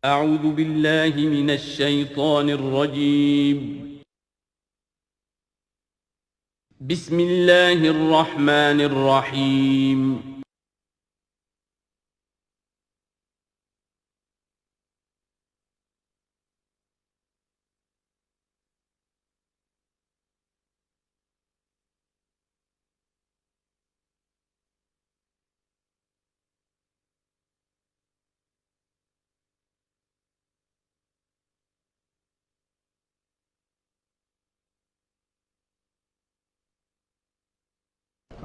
أعوذ بالله من الشيطان الرجيم. بسم الله الرحمن الرحيم.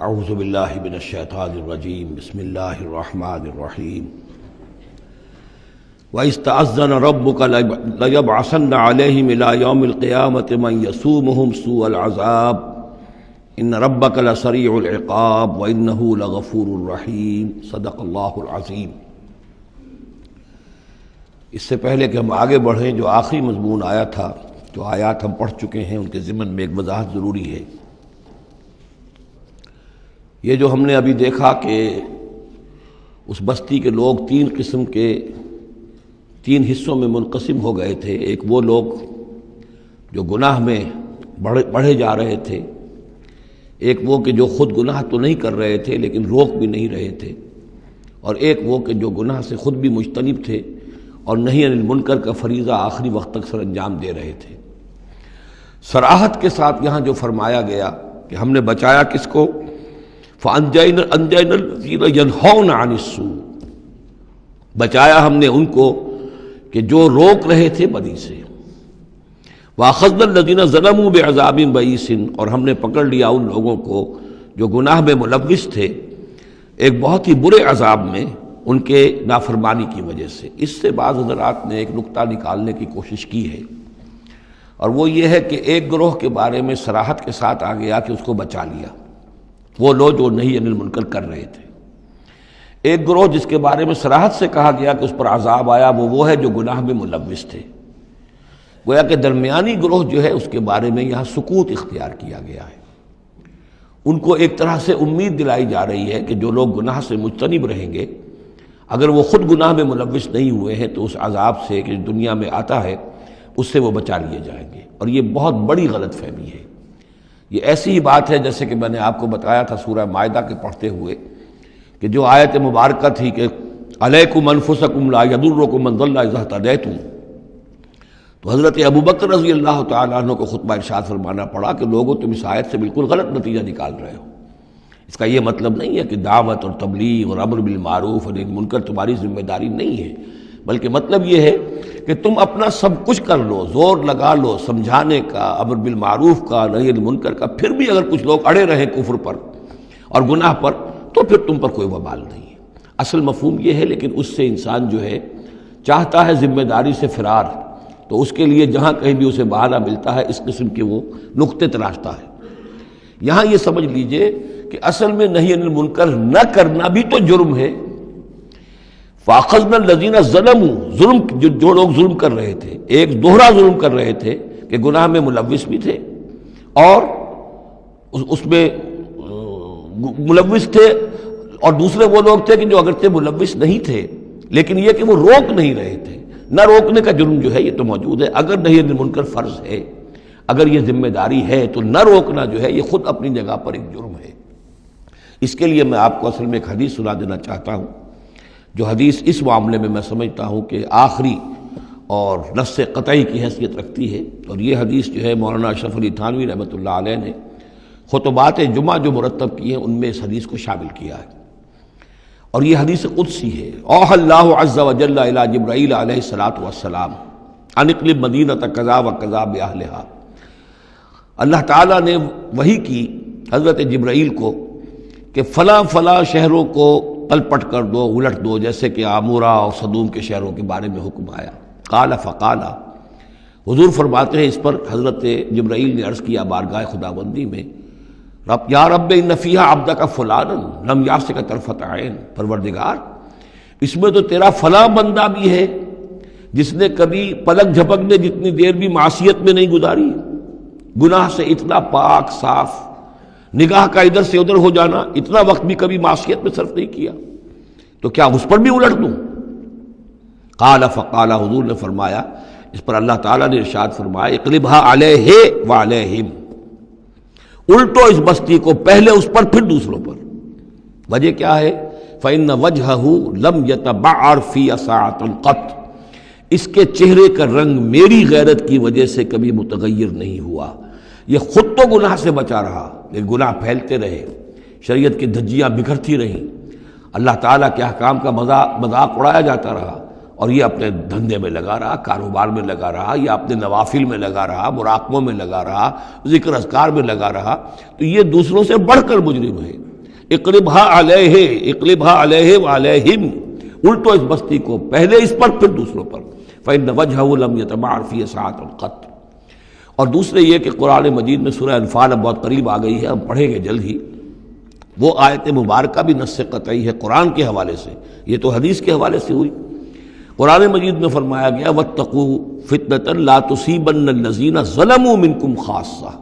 اعوذ باللہ من الشیطان الرجیم بسم اللہ الرحمن الرحیم وَإِذْ تَأَذَّنَ رَبُّكَ لَيَبْعَثَنَّ عَلَيْهِمْ إِلَى يَوْمِ الْقِيَامَةِ مَنْ يَسُومُهُمْ سُوءَ الْعَذَابِ إِنَّ رَبَّكَ لَسَرِيعُ الْعِقَابِ وَإِنَّهُ لَغَفُورٌ رَحِيمٌ صدق اللہ العظیم۔ اس سے پہلے کہ ہم آگے بڑھیں، جو آخری مضمون آیا تھا، جو آیات ہم پڑھ چکے ہیں، ان کے ضمن میں ایک وضاحت ضروری ہے۔ یہ جو ہم نے ابھی دیکھا کہ اس بستی کے لوگ تین حصوں میں منقسم ہو گئے تھے۔ ایک وہ لوگ جو گناہ میں بڑھے جا رہے تھے، ایک وہ کہ جو خود گناہ تو نہیں کر رہے تھے لیکن روک بھی نہیں رہے تھے، اور ایک وہ کہ جو گناہ سے خود بھی مجتنب تھے اور نہی عن المنکر کا فریضہ آخری وقت تک سر انجام دے رہے تھے۔ صراحت کے ساتھ یہاں جو فرمایا گیا کہ ہم نے بچایا کس کو؟ فَأَنْجَيْنَا الَّذِينَ يَنْهَوْنَ عَنِ السُّوءِ، بچایا ہم نے ان کو کہ جو روک رہے تھے بدی سے۔ وَأَخَذْنَا الَّذِينَ ظَلَمُوا بِعَذَابٍ بَئِيسٍ، اور ہم نے پکڑ لیا ان لوگوں کو جو گناہ میں ملوث تھے ایک بہت ہی برے عذاب میں، ان کے نافرمانی کی وجہ سے۔ اس سے بعض حضرات نے ایک نقطہ نکالنے کی کوشش کی ہے، اور وہ یہ ہے کہ ایک گروہ کے بارے میں صراحت کے ساتھ آ گیا کہ اس کو بچا لیا، وہ لوگ جو نہی عن المنکر کر رہے تھے۔ ایک گروہ جس کے بارے میں صراحت سے کہا گیا کہ اس پر عذاب آیا، وہ ہے جو گناہ میں ملوث تھے۔ گویا کہ درمیانی گروہ جو ہے اس کے بارے میں یہاں سکوت اختیار کیا گیا ہے۔ ان کو ایک طرح سے امید دلائی جا رہی ہے کہ جو لوگ گناہ سے مجتنب رہیں گے، اگر وہ خود گناہ میں ملوث نہیں ہوئے ہیں تو اس عذاب سے کہ دنیا میں آتا ہے اس سے وہ بچا لیے جائیں گے۔ اور یہ بہت بڑی غلط فہمی ہے۔ یہ ایسی ہی بات ہے جیسے کہ میں نے آپ کو بتایا تھا سورہ مائدہ کے پڑھتے ہوئے کہ جو آیت مبارکہ تھی کہ علیکم انفسکم لا یضرکم من ضل اذا اہتدیتم، تو حضرت ابوبکر رضی اللہ تعالیٰ عنہ کو خطبہ ارشاد فرمانا پڑا کہ لوگوں تم اس آیت سے بالکل غلط نتیجہ نکال رہے ہو۔ اس کا یہ مطلب نہیں ہے کہ دعوت اور تبلیغ اور امر بالمعروف اور نہی عن المنکر تمہاری ذمہ داری نہیں ہے، بلکہ مطلب یہ ہے کہ تم اپنا سب کچھ کر لو، زور لگا لو سمجھانے کا، امر بالمعروف کا، نہی عن المنکر کا، پھر بھی اگر کچھ لوگ اڑے رہیں کفر پر اور گناہ پر تو پھر تم پر کوئی وبال نہیں ہے۔ اصل مفہوم یہ ہے، لیکن اس سے انسان جو ہے چاہتا ہے ذمہ داری سے فرار، تو اس کے لیے جہاں کہیں بھی اسے بہانہ ملتا ہے اس قسم کے وہ نقطے تراشتا ہے۔ یہاں یہ سمجھ لیجئے کہ اصل میں نہی عن المنکر نہ کرنا بھی تو جرم ہے۔ فَأَخَذْنَا الَّذِينَ ظَلَمُوا، ظلم جو لوگ ظلم کر رہے تھے، ایک دوہرا ظلم کر رہے تھے کہ گناہ میں ملوث بھی تھے اور اس میں ملوث تھے، اور دوسرے وہ لوگ تھے کہ جو اگرچہ ملوث نہیں تھے لیکن یہ کہ وہ روک نہیں رہے تھے۔ نہ روکنے کا جرم جو ہے یہ تو موجود ہے۔ اگر نہی عن المنکر فرض ہے، اگر یہ ذمہ داری ہے، تو نہ روکنا جو ہے یہ خود اپنی جگہ پر ایک جرم ہے۔ اس کے لیے میں آپ کو اصل میں ایک حدیث سنا دینا چاہتا ہوں، جو حدیث اس معاملے میں میں سمجھتا ہوں کہ آخری اور نص قطعی کی حیثیت رکھتی ہے۔ اور یہ حدیث جو ہے مولانا اشرف علی تھانوی رحمۃ اللہ علیہ نے خطبات جمعہ جو مرتب کی ہیں ان میں اس حدیث کو شامل کیا ہے، اور یہ حدیث قدسی ہے۔ اوحى اللہ عز وجل الی جبرائیل علیہ الصلاۃ والسلام ان اقلب مدینۃ کذا و کذا باہلھا، اللہ تعالیٰ نے وحی کی حضرت جبرائیل کو کہ فلاں فلاں شہروں کو پل پٹ کر دو، الٹ دو، جیسے کہ عامورہ اور صدوم کے شہروں کے بارے میں حکم آیا۔ قال فقال، حضور فرماتے ہیں اس پر حضرت جبرائیل نے عرض کیا بارگاہ خداوندی میں، رب یا رب ان فیہا عبدک فلانا لم یعصک طرفۃ عین، پروردگار اس میں تو تیرا فلاں بندہ بھی ہے جس نے کبھی پلک جھپکنے جتنی دیر بھی معصیت میں نہیں گزاری، گناہ سے اتنا پاک صاف، نگاہ کا ادھر سے ادھر ہو جانا، اتنا وقت بھی کبھی معصیت میں صرف نہیں کیا، تو کیا اس پر بھی الٹ دوں؟ قال فقال، حضور نے فرمایا، اس پر اللہ تعالیٰ نے ارشاد فرمایا اقلبها علیہ وعلیہم، الٹو اس بستی کو، پہلے اس پر پھر دوسروں پر۔ وجہ کیا ہے؟ فإن وجهه لم يتبعر في ساعة قط، اس کے چہرے کا رنگ میری غیرت کی وجہ سے کبھی متغیر نہیں ہوا۔ یہ خود تو گناہ سے بچا رہا، لیکن گناہ پھیلتے رہے، شریعت کی دھجیاں بکھرتی رہیں، اللہ تعالیٰ کے احکام کا مذاق اڑایا جاتا رہا، اور یہ اپنے دھندے میں لگا رہا، کاروبار میں لگا رہا، یا اپنے نوافل میں لگا رہا، مراقبوں میں لگا رہا، ذکر اذکار میں لگا رہا، تو یہ دوسروں سے بڑھ کر مجرم ہے۔ اقلبها علیہ، اقلبها علیہ وعلیہم، الٹو اس بستی کو، پہلے اس پر پھر دوسروں پر۔ فإن وجهه لم يتبعر فی ساعة قط۔ اور دوسرے یہ کہ قرآن مجید میں سورہ انفال اب بہت قریب آ گئی ہے، ہم پڑھیں گے جلد ہی، وہ آیت مبارکہ بھی نص قطعی ہے قرآن کے حوالے سے، یہ تو حدیث کے حوالے سے ہوئی۔ قرآن مجید میں فرمایا گیا واتقوا فتنة لا تصیبن الذین ظلموا منکم خاصہ۔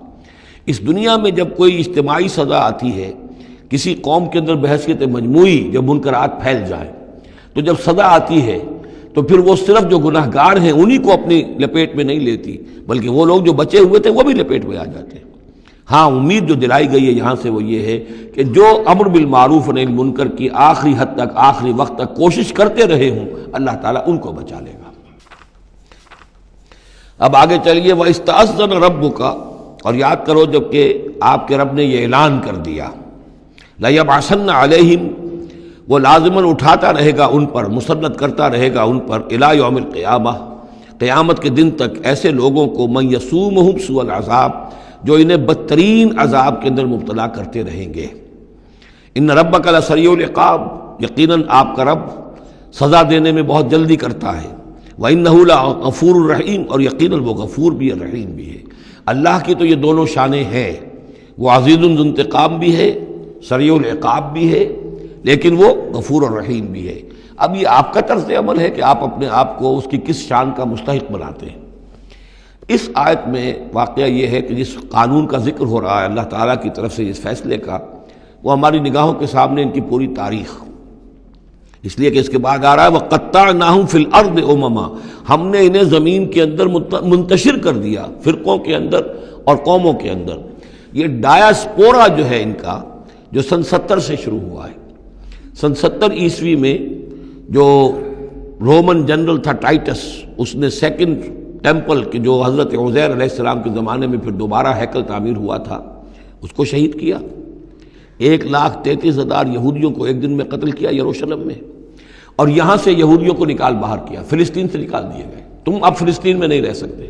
اس دنیا میں جب کوئی اجتماعی سزا آتی ہے، کسی قوم کے اندر بحیثیت مجموعی جب منکرات پھیل جائیں، تو جب سزا آتی ہے تو پھر وہ صرف جو گناہ گار ہیں انہی کو اپنی لپیٹ میں نہیں لیتی، بلکہ وہ لوگ جو بچے ہوئے تھے وہ بھی لپیٹ میں آ جاتے ہیں۔ ہاں، امید جو دلائی گئی ہے یہاں سے وہ یہ ہے کہ جو امر بالمعروف و نہی عن المنکر کی آخری حد تک، آخری وقت تک کوشش کرتے رہے ہوں، اللہ تعالیٰ ان کو بچا لے گا۔ اب آگے چلیے، وَإِسْتَأْذَنَ رَبُّكَ، اور یاد کرو جب کہ آپ کے رب نے یہ اعلان کر دیا، لَيَبْعَثَنَّ عَلَيْهِمْ، وہ لازماً اٹھاتا رہے گا ان پر، مسلط کرتا رہے گا ان پر، الی یوم القیامہ، قیامت کے دن تک، ایسے لوگوں کو من یسومہم سوء العذاب، جو انہیں بدترین عذاب کے اندر مبتلا کرتے رہیں گے۔ ان ربک لسریع العقاب، یقیناً آپ کا رب سزا دینے میں بہت جلدی کرتا ہے۔ وانہ لغفور الرحیم، اور یقیناً وہ غفور بھی ہے، رحیم بھی ہے۔ اللہ کی تو یہ دونوں شانیں ہیں، وہ عزیز ذو انتقام بھی ہے، سریع العقاب بھی ہے، لیکن وہ غفور اور رحیم بھی ہے۔ اب یہ آپ کا طرز عمل ہے کہ آپ اپنے آپ کو اس کی کس شان کا مستحق بناتے ہیں۔ اس آیت میں واقعہ یہ ہے کہ جس قانون کا ذکر ہو رہا ہے اللہ تعالیٰ کی طرف سے، اس فیصلے کا، وہ ہماری نگاہوں کے سامنے ان کی پوری تاریخ، اس لیے کہ اس کے بعد آ رہا ہے وَقَطَّعْنَاهُمْ فِي الْأَرْضِ أُمَمًا، ہم نے انہیں زمین کے اندر منتشر کر دیا، فرقوں کے اندر اور قوموں کے اندر۔ یہ ڈایاسپورا جو ہے ان کا، جو سن 70 سے شروع ہوا ہے، سن 70 عیسوی میں جو رومن جنرل تھا ٹائٹس، اس نے سیکنڈ ٹیمپل کہ جو حضرت عزیر علیہ السلام کے زمانے میں پھر دوبارہ ہیکل تعمیر ہوا تھا، اس کو شہید کیا۔ 1,33,000 یہودیوں کو ایک دن میں قتل کیا یروشلم میں، اور یہاں سے یہودیوں کو نکال باہر کیا، فلسطین سے نکال دیے گئے، تم اب فلسطین میں نہیں رہ سکتے۔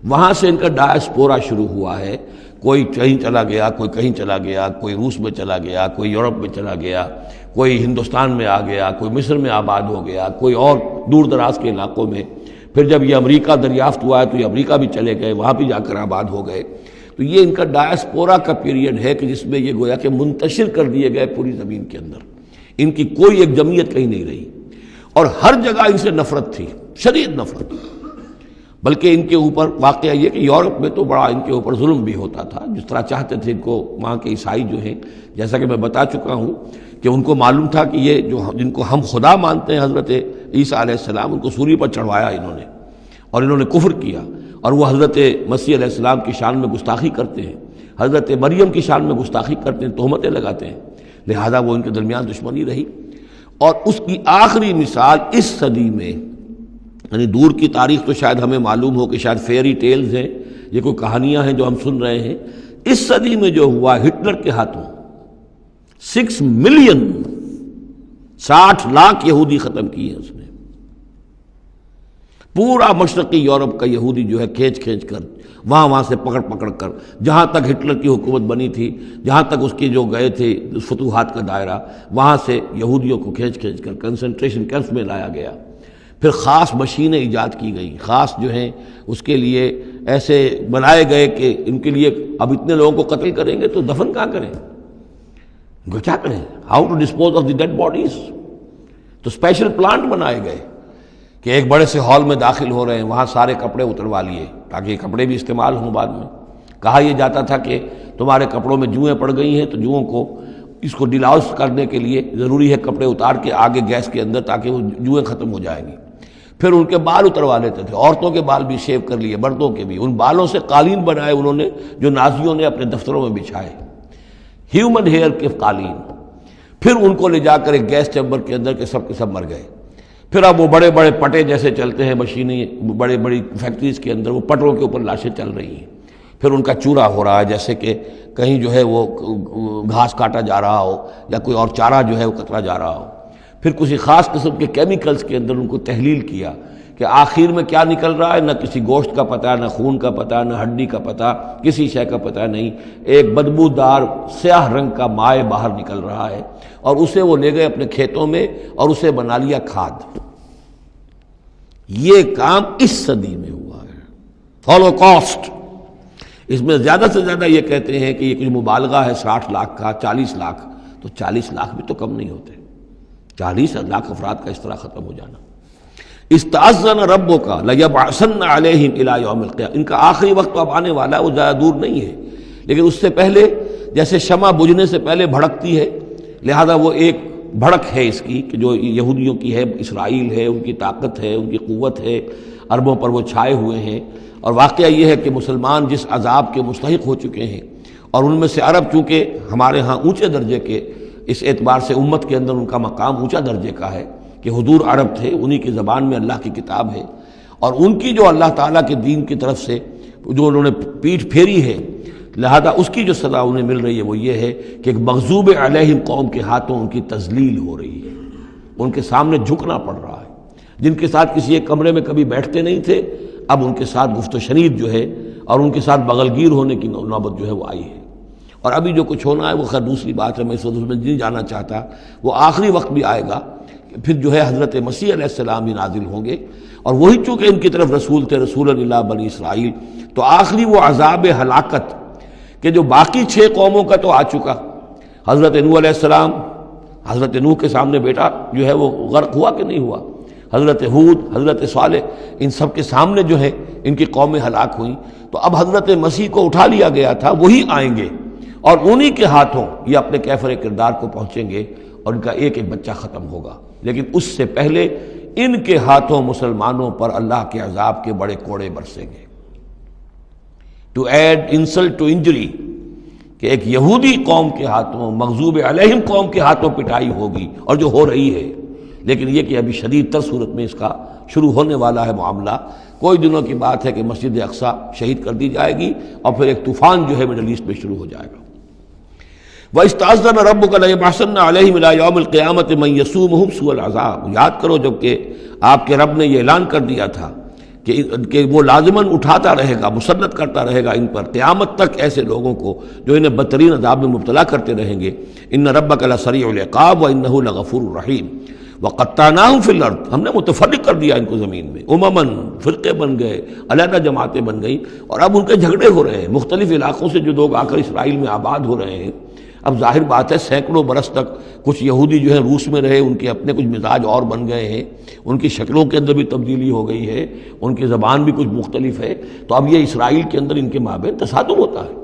وہاں سے ان کا ڈایاسپورا شروع ہوا ہے، کوئی کہیں چلا گیا، کوئی کہیں چلا گیا، کوئی روس میں چلا گیا، کوئی یورپ میں چلا گیا، کوئی ہندوستان میں آ گیا، کوئی مصر میں آباد ہو گیا، کوئی اور دور دراز کے علاقوں میں۔ پھر جب یہ امریکہ دریافت ہوا ہے تو یہ امریکہ بھی چلے گئے، وہاں بھی جا کر آباد ہو گئے۔ تو یہ ان کا ڈایاسپورا کا پیریڈ ہے کہ جس میں یہ گویا کہ منتشر کر دیے گئے پوری زمین کے اندر، ان کی کوئی ایک جمعیت کہیں نہیں رہی، اور ہر جگہ ان سے نفرت تھی، شدید نفرت۔ بلکہ ان کے اوپر واقعہ یہ کہ یورپ میں تو بڑا ان کے اوپر ظلم بھی ہوتا تھا، جس طرح چاہتے تھے ان کو وہاں کے عیسائی جو ہیں، جیسا کہ میں بتا چکا ہوں کہ ان کو معلوم تھا کہ یہ جو جن کو ہم خدا مانتے ہیں حضرت عیسیٰ علیہ السلام، ان کو سولی پر چڑھوایا انہوں نے، اور انہوں نے کفر کیا، اور وہ حضرت مسیح علیہ السلام کی شان میں گستاخی کرتے ہیں، حضرت مریم کی شان میں گستاخی کرتے ہیں، تہمتیں لگاتے ہیں، لہذا وہ ان کے درمیان دشمنی رہی۔ اور اس کی آخری مثال اس صدی میں، یعنی دور کی تاریخ تو شاید ہمیں معلوم ہو کہ شاید فیری ٹیلز ہیں، یہ کوئی کہانیاں ہیں جو ہم سن رہے ہیں، اس صدی میں جو ہوا ہٹلر کے ہاتھوں 6 ملین 60 لاکھ یہودی ختم کیے اس نے۔ پورا مشرقی یورپ کا یہودی جو ہے کھینچ کھینچ کر، وہاں سے پکڑ پکڑ کر، جہاں تک ہٹلر کی حکومت بنی تھی، جہاں تک اس کے جو گئے تھے فتوحات کا دائرہ، وہاں سے یہودیوں کو کھینچ کھینچ کر کنسنٹریشن کیمپس میں لایا گیا۔ پھر خاص مشینیں ایجاد کی گئیں، خاص جو ہیں اس کے لیے ایسے بنائے گئے کہ ان کے لیے اب اتنے لوگوں کو قتل کریں گے تو دفن کہاں کریں، ان کو کیا کریں، how to dispose of the dead bodies. تو اسپیشل پلانٹ بنائے گئے کہ ایک بڑے سے ہال میں داخل ہو رہے ہیں، وہاں سارے کپڑے اتروا لیے تاکہ یہ کپڑے بھی استعمال ہوں بعد میں۔ کہا یہ جاتا تھا کہ تمہارے کپڑوں میں جوئیں پڑ گئی ہیں، تو جوؤں کو اس کو ڈیلاؤس کرنے کے لیے ضروری ہے کپڑے اتار کے آگے گیس کے اندر، تاکہ وہ جوئیں ختم ہو جائیں گی۔ پھر ان کے بال اتروا لیتے تھے، عورتوں کے بال بھی شیو کر لیے، مردوں کے بھی، ان بالوں سے قالین بنائے انہوں نے جو نازیوں نے اپنے دفتروں میں بچھائے، ہیومن ہیئر کے قالین۔ پھر ان کو لے جا کر ایک گیس چیمبر کے اندر کے سب مر گئے۔ پھر اب وہ بڑے بڑے پٹے جیسے چلتے ہیں مشینیں، بڑے بڑی فیکٹریز کے اندر وہ پٹوں کے اوپر لاشیں چل رہی ہیں، پھر ان کا چورا ہو رہا ہے جیسے کہ کہیں جو ہے وہ گھاس کاٹا جا رہا ہو یا کوئی اور چارہ جو ہے وہ کترا جا رہا ہو۔ پھر کسی خاص قسم کے کیمیکلز کے اندر ان کو تحلیل کیا کہ آخر میں کیا نکل رہا ہے، نہ کسی گوشت کا پتہ، نہ خون کا پتہ، نہ ہڈی کا پتہ، کسی شے کا پتہ نہیں، ایک بدبودار سیاہ رنگ کا مائع باہر نکل رہا ہے، اور اسے وہ لے گئے اپنے کھیتوں میں اور اسے بنا لیا کھاد۔ یہ کام اس صدی میں ہوا ہے، ہولوکاسٹ۔ اس میں زیادہ سے زیادہ یہ کہتے ہیں کہ یہ کچھ مبالغہ ہے 60 لاکھ کا، 40 لاکھ، تو 40 لاکھ بھی تو کم نہیں ہوتے، 40 لاکھ افراد کا اس طرح ختم ہو جانا۔ استأذن ربک لیبعثن علیہم الی یوم القیامہ، ان کا آخری وقت تو اب آنے والا ہے، وہ زیادہ دور نہیں ہے، لیکن اس سے پہلے جیسے شمع بجھنے سے پہلے بھڑکتی ہے، لہذا وہ ایک بھڑک ہے اس کی کہ جو یہودیوں کی ہے، اسرائیل ہے، ان کی طاقت ہے، ان کی قوت ہے، عربوں پر وہ چھائے ہوئے ہیں، اور واقعہ یہ ہے کہ مسلمان جس عذاب کے مستحق ہو چکے ہیں، اور ان میں سے عرب چونکہ ہمارے ہاں اونچے درجے کے، اس اعتبار سے امت کے اندر ان کا مقام اونچا درجے کا ہے کہ حضور عرب تھے، انہی کی زبان میں اللہ کی کتاب ہے، اور ان کی جو اللہ تعالیٰ کے دین کی طرف سے جو انہوں نے پیٹھ پھیری ہے، لہذا اس کی جو سزا انہیں مل رہی ہے وہ یہ ہے کہ ایک مغضوب علیہم قوم کے ہاتھوں ان کی تذلیل ہو رہی ہے، ان کے سامنے جھکنا پڑ رہا ہے۔ جن کے ساتھ کسی ایک کمرے میں کبھی بیٹھتے نہیں تھے، اب ان کے ساتھ گفت و شنید جو ہے اور ان کے ساتھ بغل گیر ہونے کی نوبت جو ہے وہ آئی ہے۔ اور ابھی جو کچھ ہونا ہے وہ خیر دوسری بات ہے، میں اس وقت اس میں نہیں جانا چاہتا، وہ آخری وقت بھی آئے گا، پھر جو ہے حضرت مسیح علیہ السلام بھی نازل ہوں گے، اور وہی چونکہ ان کی طرف رسول تھے، رسول اللہ بنی اسرائیل، تو آخری وہ عذاب ہلاکت کہ جو باقی 6 قوموں کا تو آ چکا، حضرت نوح علیہ السلام، حضرت نوح کے سامنے بیٹا جو ہے وہ غرق ہوا کہ نہیں ہوا، حضرت ہود، حضرت صالح، ان سب کے سامنے جو ہے ان کی قومیں ہلاک ہوئیں، تو اب حضرت مسیح کو اٹھا لیا گیا تھا، وہی آئیں گے اور انہی کے ہاتھوں یہ اپنے کیفر کردار کو پہنچیں گے، اور ان کا ایک ایک بچہ ختم ہوگا، لیکن اس سے پہلے ان کے ہاتھوں مسلمانوں پر اللہ کے عذاب کے بڑے کوڑے برسیں گے۔ To add insult to injury, کہ ایک یہودی قوم کے ہاتھوں، مغضوب علیہم قوم کے ہاتھوں پٹائی ہوگی، اور جو ہو رہی ہے، لیکن یہ کہ ابھی شدید تر صورت میں اس کا شروع ہونے والا ہے معاملہ۔ کوئی دنوں کی بات ہے کہ مسجد اقصیٰ شہید کر دی جائے گی، اور پھر ایک طوفان جو ہے مڈل ایسٹ میں شروع ہو جائے گا۔ وَإِسْتَأْذَنَ رَبُّكَ لَيَبْعَثَنَّ عَلَيْهِمْ إِلَىٰ يَوْمِ الْقِيَامَةِ مَن يَسُومُهُمْ سُوءَ الْعَذَابِ، یاد کرو جب کہ آپ کے رب نے یہ اعلان کر دیا تھا کہ وہ لازماً اٹھاتا رہے گا، مسلط کرتا رہے گا ان پر قیامت تک ایسے لوگوں کو جو انہیں بدترین عذاب میں مبتلا کرتے رہیں گے۔ إِنَّ رَبَّكَ لَسَرِيعُ الْعِقَابِ وَإِنَّهُ لَغَفُورٌ رَحِيمٌ۔ وَقَطَّعْنَاهُمْ فِي الْأَرْضِ، ہم نے متفرق کر دیا ان کو زمین میں، امماً، فرقے بن گئے، علیحدہ جماعتیں بن گئیں، اور اب ان کے جھگڑے ہو رہے ہیں، مختلف علاقوں سے جو لوگ آ کر اسرائیل میں آباد ہو رہے ہیں۔ اب ظاہر بات ہے سینکڑوں برس تک کچھ یہودی جو ہیں روس میں رہے، ان کے اپنے کچھ مزاج اور بن گئے ہیں، ان کی شکلوں کے اندر بھی تبدیلی ہو گئی ہے، ان کی زبان بھی کچھ مختلف ہے، تو اب یہ اسرائیل کے اندر ان کے مابین تصادم ہوتا ہے۔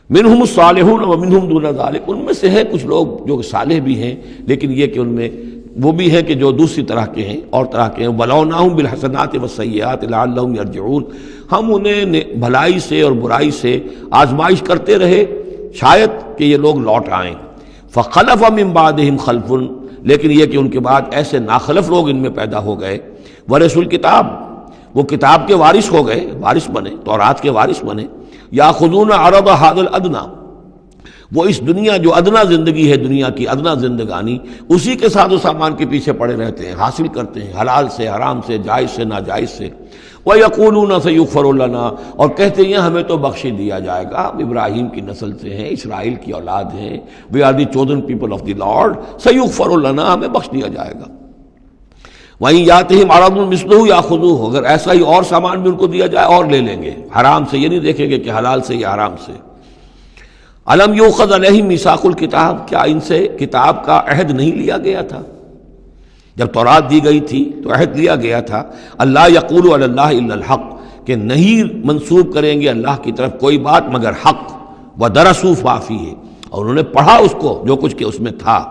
منہم الصالحون ومنہم دون ذلک، ان میں سے ہیں کچھ لوگ جو صالح بھی ہیں، لیکن یہ کہ ان میں وہ بھی ہیں کہ جو دوسری طرح کے ہیں، اور طرح کے ہیں۔ بلوناہم بالحسنات والسیئات لعلہم یرجعون، ہم انہیں بھلائی سے اور برائی سے آزمائش کرتے رہے شاید کہ یہ لوگ لوٹ آئیں۔ فخلف من بعدہم خلف، لیکن یہ کہ ان کے بعد ایسے ناخلف لوگ ان میں پیدا ہو گئے، ورثوا الکتاب، وہ کتاب کے وارث ہو گئے، وارث بنے، تورات کے وارث بنے۔ یاخذون عرض ھذا الادنی، وہ اس دنیا جو ادنا زندگی ہے، دنیا کی ادنا زندگانی، اسی کے ساتھ و سامان کے پیچھے پڑے رہتے ہیں، حاصل کرتے ہیں حلال سے، حرام سے، جائز سے، ناجائز سے۔ وَيَقُولُونَ سَيُغْفَرُ لَنَا، اور کہتے ہیں ہمیں تو بخش دیا جائے گا، ہم ابراہیم کی نسل سے ہیں، اسرائیل کی اولاد ہیں، we are the chosen people of the Lord، سَيُغْفَرُ لَنَا، ہمیں بخش دیا جائے گا۔ وہیں یاتہم عرض مثلہ یاخذوہ، اگر ایسا ہی اور سامان بھی ان کو دیا جائے اور لے لیں گے، حرام سے یہ نہیں دیکھیں گے کہ حلال سے یا حرام سے۔ الم یؤخذ علیہم میثاق الکتاب، کیا ان سے کتاب کا عہد نہیں لیا گیا تھا؟ جب تورات دی گئی تھی تو عہد لیا گیا تھا، اللہ یقول علی اللہ الا الحق، کہ نہیں منسوب کریں گے اللہ کی طرف کوئی بات مگر حق، ودرسوا ما فیہ، اور انہوں نے پڑھا اس کو جو کچھ کہ اس میں تھا،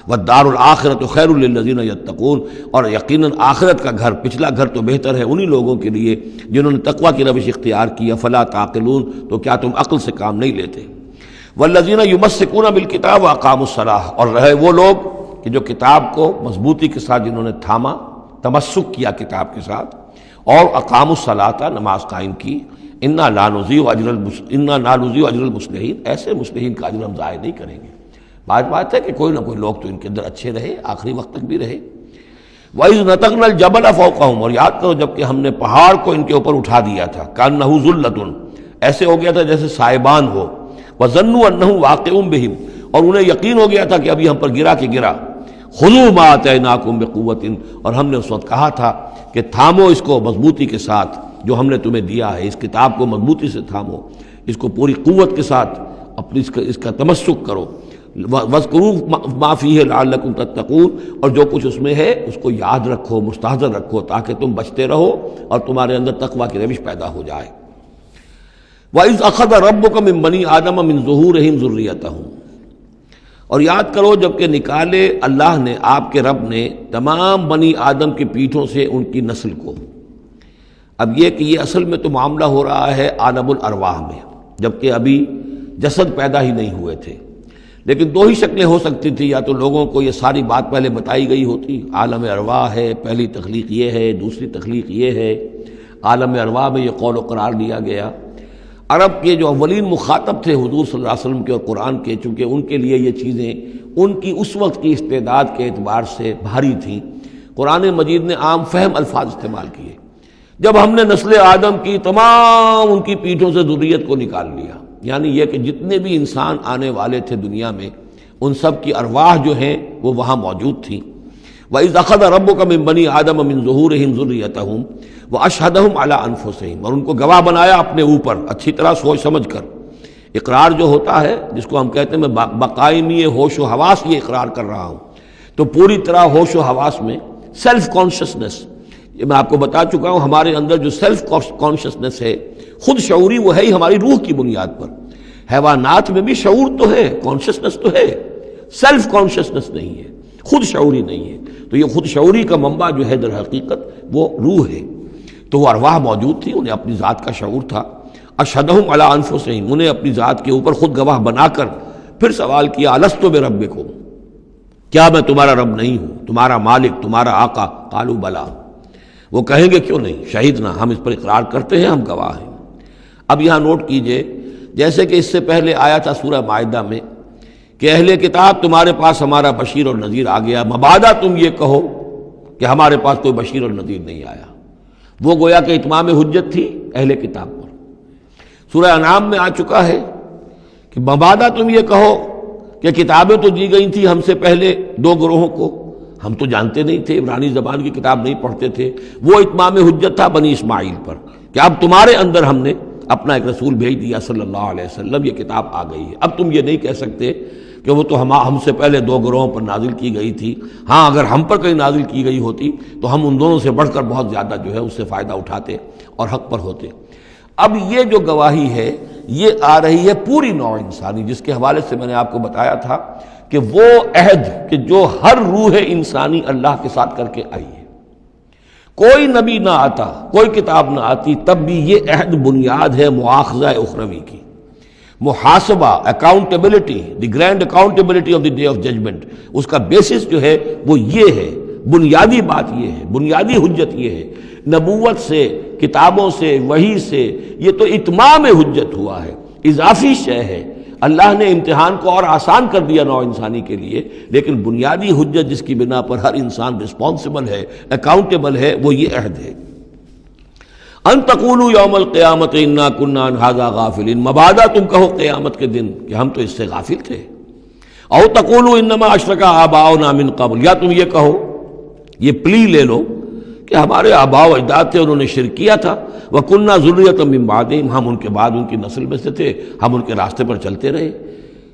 والدار الآخرۃ خیر للذین یتقون، اور یقیناً آخرت کا گھر، پچھلا گھر تو بہتر ہے انہی لوگوں کے لیے جنہوں نے تقویٰ کی روش اختیار کی. فلا تعقلون، تو کیا تم عقل سے کام نہیں لیتے؟ والذین یمسکون بالکتاب واقاموا الصلاۃ، اور رہے وہ لوگ کہ جو کتاب کو مضبوطی کے ساتھ جنہوں نے تھاما، تمسک کیا کتاب کے ساتھ، اور اقاموا الصلاۃ، نماز قائم کی. انا لا نضیع اجر المصلحین، ایسے مصلحین کا اجر ہم ضائع نہیں کریں گے. بات ہے کہ کوئی نہ کوئی لوگ تو ان کے اندر اچھے رہے، آخری وقت تک بھی رہے. وَإِذْ نَتَقْنَا الْجَبَلَ فَوْقَهُمْ، اور یاد کرو جب کہ ہم نے پہاڑ کو ان کے اوپر اٹھا دیا تھا. كَأَنَّهُ ذُلَّةٌ، ایسے ہو گیا تھا جیسے سائبان ہو. وَظَنُّوا أَنَّهُ واقع بِهِمْ، اور انہیں یقین ہو گیا تھا کہ ابھی ہم پر گرا کہ گرا. خُذُوا مَا آتَيْنَاكُمْ بِقُوَّةٍ، اور ہم نے اس وقت کہا تھا کہ تھامو اس کو مضبوطی کے ساتھ جو ہم نے تمہیں دیا ہے، اس کتاب کو مضبوطی سے تھامو، اس کو پوری قوت کے ساتھ اپنی اس کا تمسک کرو. وَاذْكُرُوا مَا فِيهِ لَعَلَّكُمْ تَتَّقُونَ، اور جو کچھ اس میں ہے اس کو یاد رکھو، مستحضر رکھو، تاکہ تم بچتے رہو اور تمہارے اندر تقویٰ کی روش پیدا ہو جائے. وَإِذْ أَخَذَ رَبُّكَ مِن بَنِي آدَمَ مِن ظُهُورِهِمْ ذُرِّيَّتَهُمْ، اور یاد کرو جب کہ نکالے اللہ نے، آپ کے رب نے، تمام بنی آدم کی پیٹھوں سے ان کی نسل کو. اب یہ کہ یہ اصل میں تو معاملہ ہو رہا ہے عالم الارواح میں، جبکہ ابھی جسد پیدا ہی نہیں ہوئے تھے. لیکن دو ہی شکلیں ہو سکتی تھی، یا تو لوگوں کو یہ ساری بات پہلے بتائی گئی ہوتی، عالم ارواح ہے، پہلی تخلیق یہ ہے، دوسری تخلیق یہ ہے. عالم ارواح میں یہ قول و قرار دیا گیا. عرب کے جو اولین مخاطب تھے حضور صلی اللہ علیہ وسلم کے اور قرآن کے، چونکہ ان کے لیے یہ چیزیں ان کی اس وقت کی استعداد کے اعتبار سے بھاری تھیں، قرآن مجید نے عام فہم الفاظ استعمال کیے. جب ہم نے نسل آدم کی تمام ان کی پیٹھوں سے ذریت کو نکال لیا، یعنی یہ کہ جتنے بھی انسان آنے والے تھے دنیا میں، ان سب کی ارواح جو ہیں وہ وہاں موجود تھیں. وَإِذْ أَخَذَ رَبُّكَ مِن بَنِي آدَمَ مِن ظُهُورِهِمْ ذُرِّيَّتَهُمْ وَأَشْهَدَهُمْ عَلَىٰ أَنفُسِهِمْ، اور ان کو گواہ بنایا اپنے اوپر، اچھی طرح سوچ سمجھ کر. اقرار جو ہوتا ہے جس کو ہم کہتے ہیں میں بقائمی ہوش و حواس یہ اقرار کر رہا ہوں، تو پوری طرح ہوش و حواس میں سیلف کانشسنس، یہ میں آپ کو بتا چکا ہوں، ہمارے اندر جو سیلف کانشسنس ہے، خود شعوری، وہ ہے ہی ہماری روح کی بنیاد پر. حیوانات میں بھی شعور تو ہے، کانشسنس تو ہے، سیلف کانشسنس نہیں ہے، خود شعوری نہیں ہے. تو یہ خود شعوری کا منبع جو ہے در حقیقت وہ روح ہے. تو وہ ارواح موجود تھی، انہیں اپنی ذات کا شعور تھا. اشہدہم علی انفسہم، انہیں اپنی ذات کے اوپر خود گواہ بنا کر پھر سوال کیا، الستو بربکم، کیا میں تمہارا رب نہیں ہوں، تمہارا مالک، تمہارا آقا؟ قالوا بلا، وہ کہیں گے کیوں نہیں، شہیدنا، ہم اس پر اقرار کرتے ہیں، ہم گواہ ہیں. اب یہاں نوٹ کیجئے، جیسے کہ اس سے پہلے آیا تھا سورہ مائدہ میں کہ اہل کتاب تمہارے پاس ہمارا بشیر اور نذیر آ گیا، مبادا تم یہ کہو کہ ہمارے پاس کوئی بشیر اور نذیر نہیں آیا. وہ گویا کہ اتمام حجت تھی اہل کتاب پر. سورہ انعام میں آ چکا ہے کہ مبادا تم یہ کہو کہ کتابیں تو دی گئی تھیں ہم سے پہلے دو گروہوں کو، ہم تو جانتے نہیں تھے، عبرانی زبان کی کتاب نہیں پڑھتے تھے. وہ اتمام حجت تھا بنی اسماعیل پر کہ اب تمہارے اندر ہم نے اپنا ایک رسول بھیج دیا صلی اللہ علیہ وسلم، یہ کتاب آ گئی ہے. اب تم یہ نہیں کہہ سکتے کہ وہ تو ہم سے پہلے دو گروہوں پر نازل کی گئی تھی. ہاں اگر ہم پر کہیں نازل کی گئی ہوتی تو ہم ان دونوں سے بڑھ کر بہت زیادہ جو ہے اس سے فائدہ اٹھاتے اور حق پر ہوتے. اب یہ جو گواہی ہے یہ آ رہی ہے پوری نوع انسانی، جس کے حوالے سے میں نے آپ کو بتایا تھا کہ وہ عہد کہ جو ہر روح انسانی اللہ کے ساتھ کر کے آئی ہے. کوئی نبی نہ آتا، کوئی کتاب نہ آتی، تب بھی یہ عہد بنیاد ہے مؤاخذہ اخروی کی، محاسبہ، accountability, the grand accountability of the day of judgment. اس کا بیسس جو ہے وہ یہ ہے، بنیادی بات یہ ہے، بنیادی حجت یہ ہے. نبوت سے، کتابوں سے، وحی سے یہ تو اتمام حجت ہوا ہے، اضافی شے ہے. اللہ نے امتحان کو اور آسان کر دیا نوع انسانی کے لیے، لیکن بنیادی حجت جس کی بنا پر ہر انسان رسپانسبل ہے، اکاؤنٹیبل ہے، وہ یہ عہد ہے. ان تقولوا یوم القیامت انا کنا عن ھذا غافلین، مبادا تم کہو قیامت کے دن کہ ہم تو اس سے غافل تھے. او تقولوا انما اشرک آباؤنا من قبل، یا تم یہ کہو، یہ پلی لے لو کہ ہمارے آباء و اجداد تھے، انہوں نے شرک کیا تھا. وَكُنَّا ذُرِّيَّةً مِّن بَعْدِهِمْ، ہم ان کے بعد ان کی نسل میں سے تھے، ہم ان کے راستے پر چلتے رہے،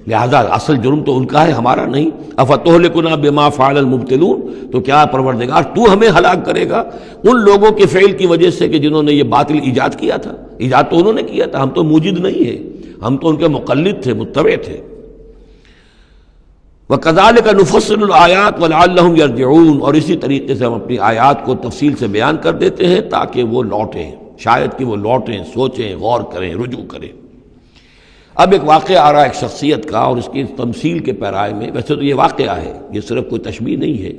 لہذا اصل جرم تو ان کا ہے، ہمارا نہیں. أَفَتُهْلِكُنَا بِمَا فَعَلَ الْمُبْطِلُونَ، تو کیا پروردگار تو ہمیں ہلاک کرے گا ان لوگوں کے فعل کی وجہ سے کہ جنہوں نے یہ باطل ایجاد کیا تھا. ایجاد تو انہوں نے کیا تھا، ہم تو موجد نہیں ہیں، ہم تو ان کے مقلد تھے، متبع تھے. وَكَذَلِكَ نُفَصِّلُ الْآيَاتِ وَلَعَلَّهُمْ يَرْجِعُونَ، اور اسی طریقے سے ہم اپنی آیات کو تفصیل سے بیان کر دیتے ہیں تاکہ وہ لوٹیں، شاید کہ وہ لوٹیں، سوچیں، غور کریں، رجوع کریں۔ اب ایک واقعہ آ رہا ہے ایک شخصیت کا، اور اس کی تمثیل کے پیرائے میں، ویسے تو یہ واقعہ ہے، یہ صرف کوئی تشبیہ نہیں ہے،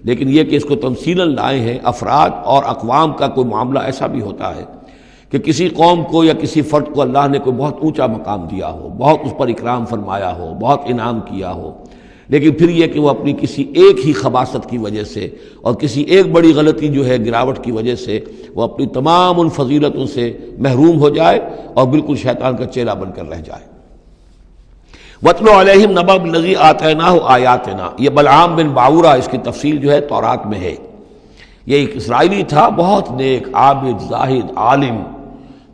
لیکن یہ کہ اس کو تمثیلاً لائے ہیں۔ افراد اور اقوام کا کوئی معاملہ ایسا بھی ہوتا ہے کہ کسی قوم کو یا کسی فرد کو اللہ نے کوئی بہت اونچا مقام دیا ہو، بہت اس پر اکرام فرمایا ہو، بہت انعام کیا ہو، لیکن پھر یہ کہ وہ اپنی کسی ایک ہی خباثت کی وجہ سے اور کسی ایک بڑی غلطی جو ہے گراوٹ کی وجہ سے وہ اپنی تمام ان فضیلتوں سے محروم ہو جائے اور بالکل شیطان کا چیلا بن کر رہ جائے۔ وَاتْلُ عَلَيْهِمْ نَبَأَ الَّذِي آتَيْنَاهُ آيَاتِنَا، یہ بلعام بن باورہ، اس کی تفصیل جو ہے تورات میں ہے۔ یہ ایک اسرائیلی تھا، بہت نیک، عابد، زاہد، عالم،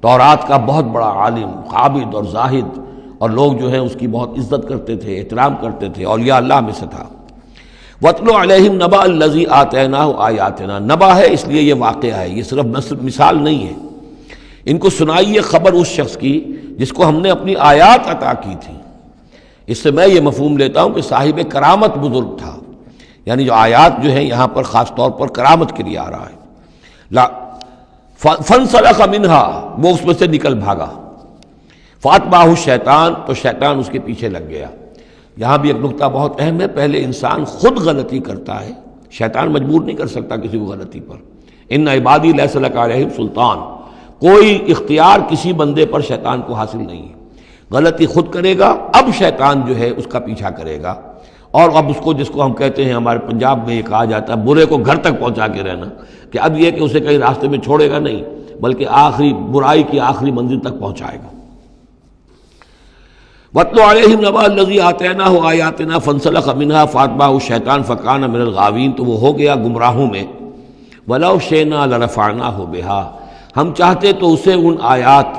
تورات کا بہت بڑا عالم، عابد اور زاہد، اور لوگ جو ہیں اس کی بہت عزت کرتے تھے، احترام کرتے تھے، اولیاء اللہ میں سے تھا۔ وَاتْلُ عَلَيْهِمْ نَبَأَ الَّذِي آتَيْنَاهُ آيَاتِنَا، نبأ ہے اس لیے یہ واقعہ ہے، یہ صرف مثال نہیں ہے۔ ان کو سنائیے خبر اس شخص کی جس کو ہم نے اپنی آیات عطا کی تھی۔ اس سے میں یہ مفہوم لیتا ہوں کہ صاحب کرامت بزرگ تھا، یعنی جو آیات جو ہیں یہاں پر خاص طور پر کرامت کے لیے آ رہا ہے۔ فَانْسَلَخَ مِنْهَا، وہ اس میں سے نکل بھاگا۔ فَأَتْبَعَهُ الشَّيْطَانُ، تو شیطان اس کے پیچھے لگ گیا۔ یہاں بھی ایک نقطہ بہت اہم ہے، پہلے انسان خود غلطی کرتا ہے، شیطان مجبور نہیں کر سکتا کسی کو غلطی پر۔ إِنَّ عِبَادِي لَيْسَ لَكَ عَلَيْهِمْ سُلْطَانٌ، کوئی اختیار کسی بندے پر شیطان کو حاصل نہیں ہے۔ غلطی خود کرے گا، اب شیطان جو ہے اس کا پیچھا کرے گا، اور اب اس کو، جس کو ہم کہتے ہیں ہمارے پنجاب میں یہ کہا جاتا ہے برے کو گھر تک پہنچا کے رہنا، کہ اب یہ کہ اسے کہیں راستے میں چھوڑے گا نہیں، بلکہ آخری برائی کی آخری منزل تک پہنچائے گا۔ وَاتْلُ عَلَيْهِمْ نَبَأَ الَّذِي آتَيْنَاهُ آيَاتِنَا فَانْسَلَخَ مِنْهَا فَأَتْبَعَهُ الشَّيْطَانُ فَكَانَ مِنَ الْغَاوِينَ، تو وہ ہو گیا گمراہوں میں۔ وَلَوْ شِئْنَا لَرَفَعْنَاهُ بِهَا، ہم چاہتے تو اسے ان آیات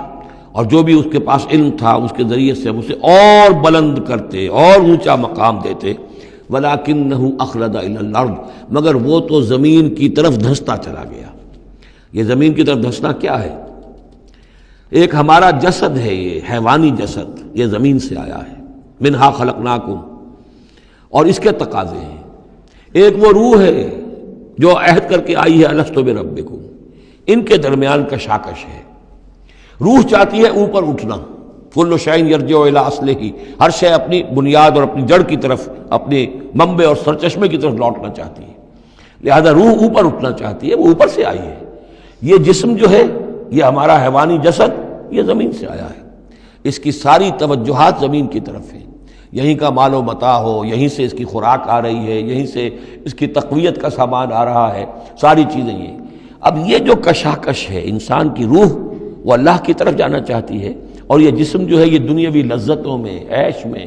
اور جو بھی اس کے پاس علم تھا اس کے ذریعے سے ہم اسے اور بلند کرتے، اور اونچا مقام دیتے۔ وَلَكِنَّهُ أَخْلَدَ إِلَى الْأَرْضِ، مگر وہ تو زمین کی طرف دھنستا چلا گیا۔ یہ زمین کی طرف دھنسنا کیا ہے؟ ایک ہمارا جسد ہے، یہ حیوانی جسد، یہ زمین سے آیا ہے۔ منہا خلقناکم، اور اس کے تقاضے ہیں۔ ایک وہ روح ہے جو عہد کر کے آئی ہے الست بربکم، ان کے درمیان کشاکش ہے۔ روح چاہتی ہے اوپر اٹھنا، کل شیء یرجع الی اصلہ، ہر شے اپنی بنیاد اور اپنی جڑ کی طرف، اپنے منبع اور سرچشمے کی طرف لوٹنا چاہتی ہے، لہذا روح اوپر اٹھنا چاہتی ہے، وہ اوپر سے آئی ہے۔ یہ جسم جو ہے، یہ ہمارا حیوانی جسد، یہ زمین سے آیا ہے، اس کی ساری توجہات زمین کی طرف ہیں، یہیں کا مال و متاع ہو، یہیں سے اس کی خوراک آ رہی ہے، یہیں سے اس کی تقویت کا سامان آ رہا ہے، ساری چیزیں یہ۔ اب یہ جو کشاکش ہے، انسان کی روح وہ اللہ کی طرف جانا چاہتی ہے، اور یہ جسم جو ہے یہ دنیاوی لذتوں میں، عیش میں،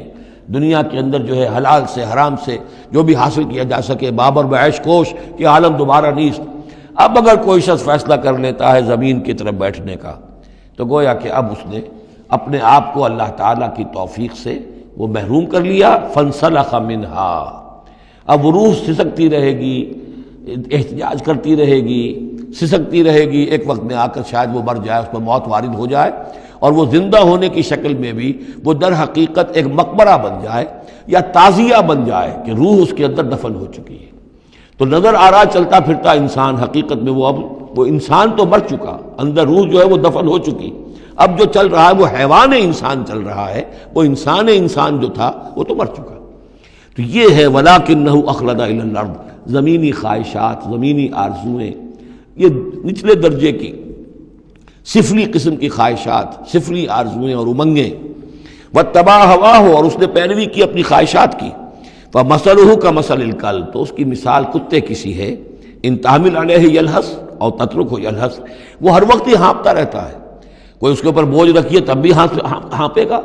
دنیا کے اندر جو ہے حلال سے حرام سے جو بھی حاصل کیا جا سکے، بابر بعیش کوش کہ عالم دوبارہ نیست۔ اب اگر کوئی شخص فیصلہ کر لیتا ہے زمین کی طرف بیٹھنے کا، تو گویا کہ اب اس نے اپنے آپ کو اللہ تعالیٰ کی توفیق سے وہ محروم کر لیا۔ فانسلخ منہا، اب وہ روح سسکتی رہے گی، احتجاج کرتی رہے گی، سسکتی رہے گی، ایک وقت میں آ کر شاید وہ مر جائے، اس پر موت وارد ہو جائے، اور وہ زندہ ہونے کی شکل میں بھی وہ در حقیقت ایک مقبرہ بن جائے یا تعزیہ بن جائے کہ روح اس کے اندر دفن ہو چکی ہے۔ تو نظر آ رہا چلتا پھرتا انسان، حقیقت میں وہ انسان تو مر چکا، اندر روح جو ہے وہ دفن ہو چکی، اب جو چل رہا ہے وہ حیوان انسان چل رہا ہے، وہ انسان جو تھا وہ تو مر چکا۔ تو یہ ہے وَلَكِنَّهُ أَخْلَدَ إِلَى الْأَرْضِ، زمینی خواہشات، زمینی آرزوئیں، یہ نچلے درجے کی صفری قسم کی خواہشات، صفری آرزوئیں اور امنگیں، وَاتَّبَعَ هَوَاهُ، اور اس نے پیروی کی اپنی خواہشات کی، فَمَثَلُهُ كَمَثَلِ الْكَلْبِ، تو اس کی مثال کتے کی سی ہے، إِن تَحْمِلْ عَلَيْهِ يَلْهَثْ أَوْ تَتْرُكْهُ يَلْهَثْ، وہ ہر وقت ہی ہانپتا رہتا ہے، کوئی اس کے اوپر بوجھ رکھیے تب بھی ہانپے گا،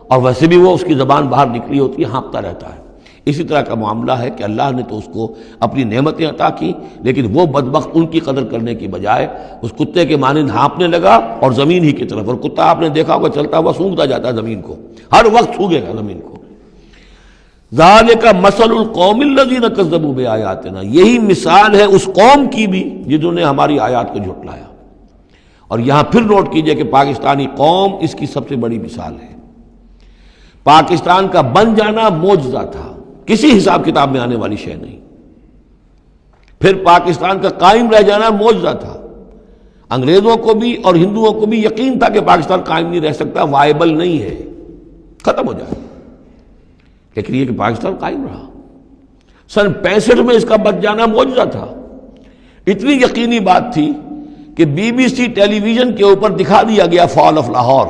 اور ویسے بھی وہ اس کی زبان باہر نکلی ہوتی ہے، ہانپتا رہتا ہے۔ اسی طرح کا معاملہ ہے کہ اللہ نے تو اس کو اپنی نعمتیں عطا کی، لیکن وہ بدبخت ان کی قدر کرنے کی بجائے اس کتے کے مانند ہانپنے لگا اور زمین ہی کی طرف، اور کتا آپ نے دیکھا ہوگا چلتا ہوا سونگتا جاتا ہے زمین کو، ہر وقت سونگے گا زمین کو۔ ذالک مثل القوم الذین کذبوا بآیاتنا، یہی مثال ہے اس قوم کی بھی جنہوں نے ہماری آیات کو جھٹلایا۔ اور یہاں پھر نوٹ کیجئے کہ پاکستانی قوم اس کی سب سے بڑی مثال ہے۔ پاکستان کا بن جانا معجزہ تھا، کسی حساب کتاب میں آنے والی شے نہیں۔ پھر پاکستان کا قائم رہ جانا معجزہ تھا، انگریزوں کو بھی اور ہندوؤں کو بھی یقین تھا کہ پاکستان قائم نہیں رہ سکتا، وائبل نہیں ہے، ختم ہو جائے، لیکن یہ کہ پاکستان قائم رہا۔ سن 65 میں اس کا بچ جانا معجزہ تھا، اتنی یقینی بات تھی کہ B B C television کے اوپر دکھا دیا گیا فال آف لاہور،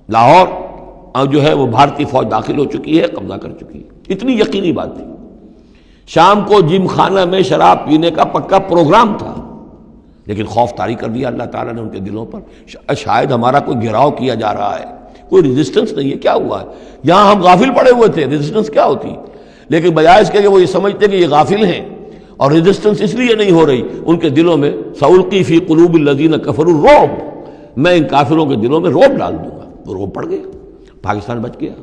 لاہور جو ہے وہ بھارتی فوج داخل ہو چکی ہے، قبضہ کر چکی ہے، اتنی یقینی بات تھی۔ شام کو جم خانہ میں شراب پینے کا پکا پروگرام تھا، لیکن خوف طاری کر دیا اللہ تعالیٰ نے ان کے دلوں پر، شاید ہمارا کوئی گھیراؤ کیا جا رہا ہے، کوئی ریزسٹنس نہیں ہے، کیا ہوا ہے؟ یہاں ہم غافل پڑے ہوئے تھے، ریزسٹنس کیا ہوتی؟ لیکن بجائے اس کے کہ وہ یہ سمجھتے کہ یہ غافل ہیں اور ریزسٹنس اس لیے نہیں ہو رہی، ان کے دلوں میں سألقی فی قلوب الذین کفروا الرعب، میں ان کافروں کے دلوں میں رعب ڈال دوں گا، وہ رعب پڑ گیا، پاکستان بچ گیا۔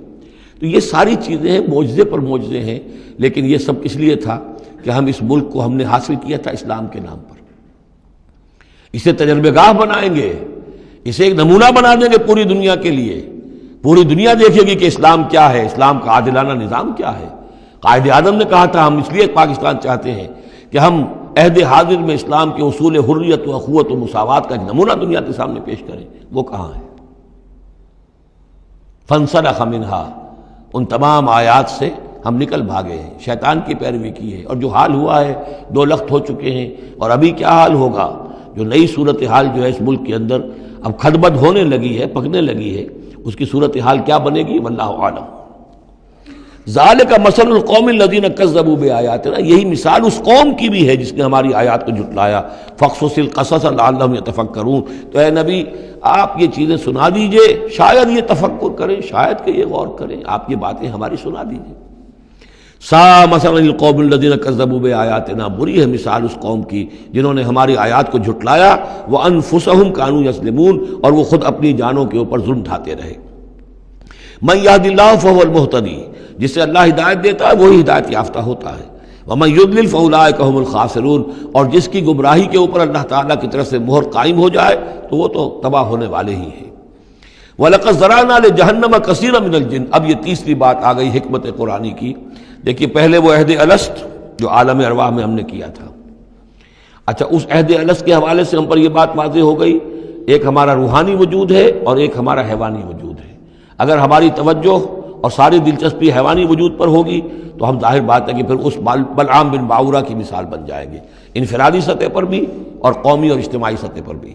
تو یہ ساری چیزیں ہیں، معجزے پر معجزے ہیں، لیکن یہ سب اس لیے تھا کہ ہم اس ملک کو ہم نے حاصل کیا تھا اسلام کے نام پر، اسے تجربہ گاہ بنائیں گے، اسے ایک نمونہ بنا دیں گے پوری دنیا کے لیے، پوری دنیا دیکھے گی کہ اسلام کیا ہے، اسلام کا عادلانہ نظام کیا ہے۔ قائد اعظم نے کہا تھا ہم اس لیے پاکستان چاہتے ہیں کہ ہم عہد حاضر میں اسلام کے اصول حریت و اخوت و مساوات کا ایک نمونہ دنیا کے سامنے پیش کریں، وہ کہاں ہے؟ فانسلخ منہا، ان تمام آیات سے ہم نکل بھاگے ہیں، شیطان کی پیروی کی ہے، اور جو حال ہوا ہے 2 لخت ہو چکے ہیں، اور ابھی کیا حال ہوگا، جو نئی صورتحال جو ہے اس ملک کے اندر اب کھدبد ہونے لگی ہے، پکنے لگی ہے، اس کی صورتحال کیا بنے گی واللہ عالم۔ ذالک مثل القوم الذین کذبوا بآیاتنا، یہی مثال اس قوم کی بھی ہے جس نے ہماری آیات کو جھٹلایا۔ فاقصص القصص لعلہم یتفکرون، تو اے نبی آپ یہ چیزیں سنا دیجئے، شاید یہ تفکر کریں، شاید کہ یہ غور کریں، آپ یہ باتیں ہماری سنا دیجئے۔ سا مثلا القوم الذین کذبوا بآیاتنا، بری ہے مثال اس قوم کی جنہوں نے ہماری آیات کو جھٹلایا، وانفسہم کانوا یظلمون، اور وہ خود اپنی جانوں کے اوپر ظلم ڈھاتے رہے۔ من یہد اللہ فہو المہتدی، جسے اللہ ہدایت دیتا ہے وہی ہدایت یافتہ ہوتا ہے، ومن یضلل فاولئک هم الخاسرون، اور جس کی گمراہی کے اوپر اللہ تعالیٰ کی طرف سے مہر قائم ہو جائے تو وہ تو تباہ ہونے والے ہی ہیں۔ وَلَقَدْ ذَرَأْنَا لِجَهَنَّمَ كَثِيرًا مِنَ الْجِنِّ، اب یہ تیسری بات آ گئی حکمت قرآنی کی۔ دیکھیے پہلے وہ عہد الست جو عالم ارواح میں ہم نے کیا تھا، اچھا اس عہد الست کے حوالے سے ہم پر یہ بات واضح ہو گئی، ایک ہمارا روحانی وجود ہے اور ایک ہمارا حیوانی وجود ہے۔ اگر ہماری توجہ اور ساری دلچسپی حیوانی وجود پر ہوگی تو ہم ظاہر بات ہے کہ پھر اس بلعام بن باورہ کی مثال بن جائیں گے، انفرادی سطح پر بھی اور قومی اور اجتماعی سطح پر بھی۔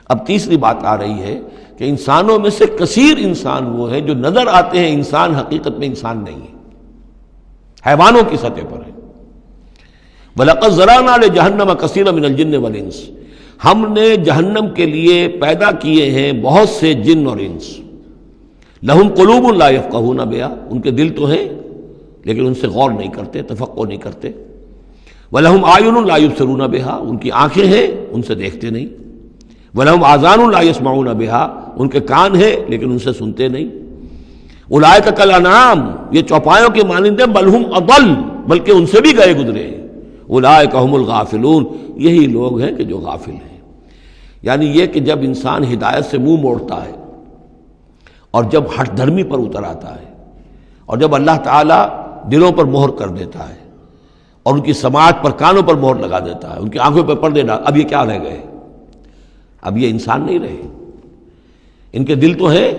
اب تیسری بات آ رہی ہے کہ انسانوں میں سے کثیر انسان وہ ہیں جو نظر آتے ہیں انسان، حقیقت میں انسان نہیں ہے، حیوانوں کی سطح پر ہے۔ وَلَقَدْ ذَرَأْنَا لِجَهَنَّمَ كَثِيرًا مِنَ الْجِنِّ وَالْإِنسِ، ہم نے جہنم کے لیے پیدا کیے ہیں بہت سے جن اور انس۔ لہم قلوب لا یفقہون بہا، ان کے دل تو ہیں لیکن ان سے غور نہیں کرتے، تفقہ نہیں کرتے۔ وَلَهُمْ أَعْيُنٌ لَا يُبْصِرُونَ بِهَا، ان کی آنکھیں ہیں ان سے دیکھتے نہیں۔ وَلَهُمْ آذَانٌ لَا يَسْمَعُونَ بِهَا، ان کے کان ہیں لیکن ان سے سنتے نہیں۔ اولئک کالانعام، یہ چوپایوں کے مانند ہیں، بل ہم اضل، بلکہ ان سے بھی گئے گزرے ہیں۔ اولئک هم الغافلون، یہی لوگ ہیں کہ جو غافل ہیں۔ یعنی یہ کہ جب انسان ہدایت سے منہ موڑتا ہے اور جب ہٹ دھرمی پر اتر آتا ہے اور جب اللہ تعالیٰ دلوں پر مہر کر دیتا ہے اور ان کی سماعت پر کانوں پر مہر لگا دیتا ہے، ان کی آنکھوں پر پردے ڈال، اب یہ کیا رہ گئے؟ اب یہ انسان نہیں رہے، ان کے دل تو ہیں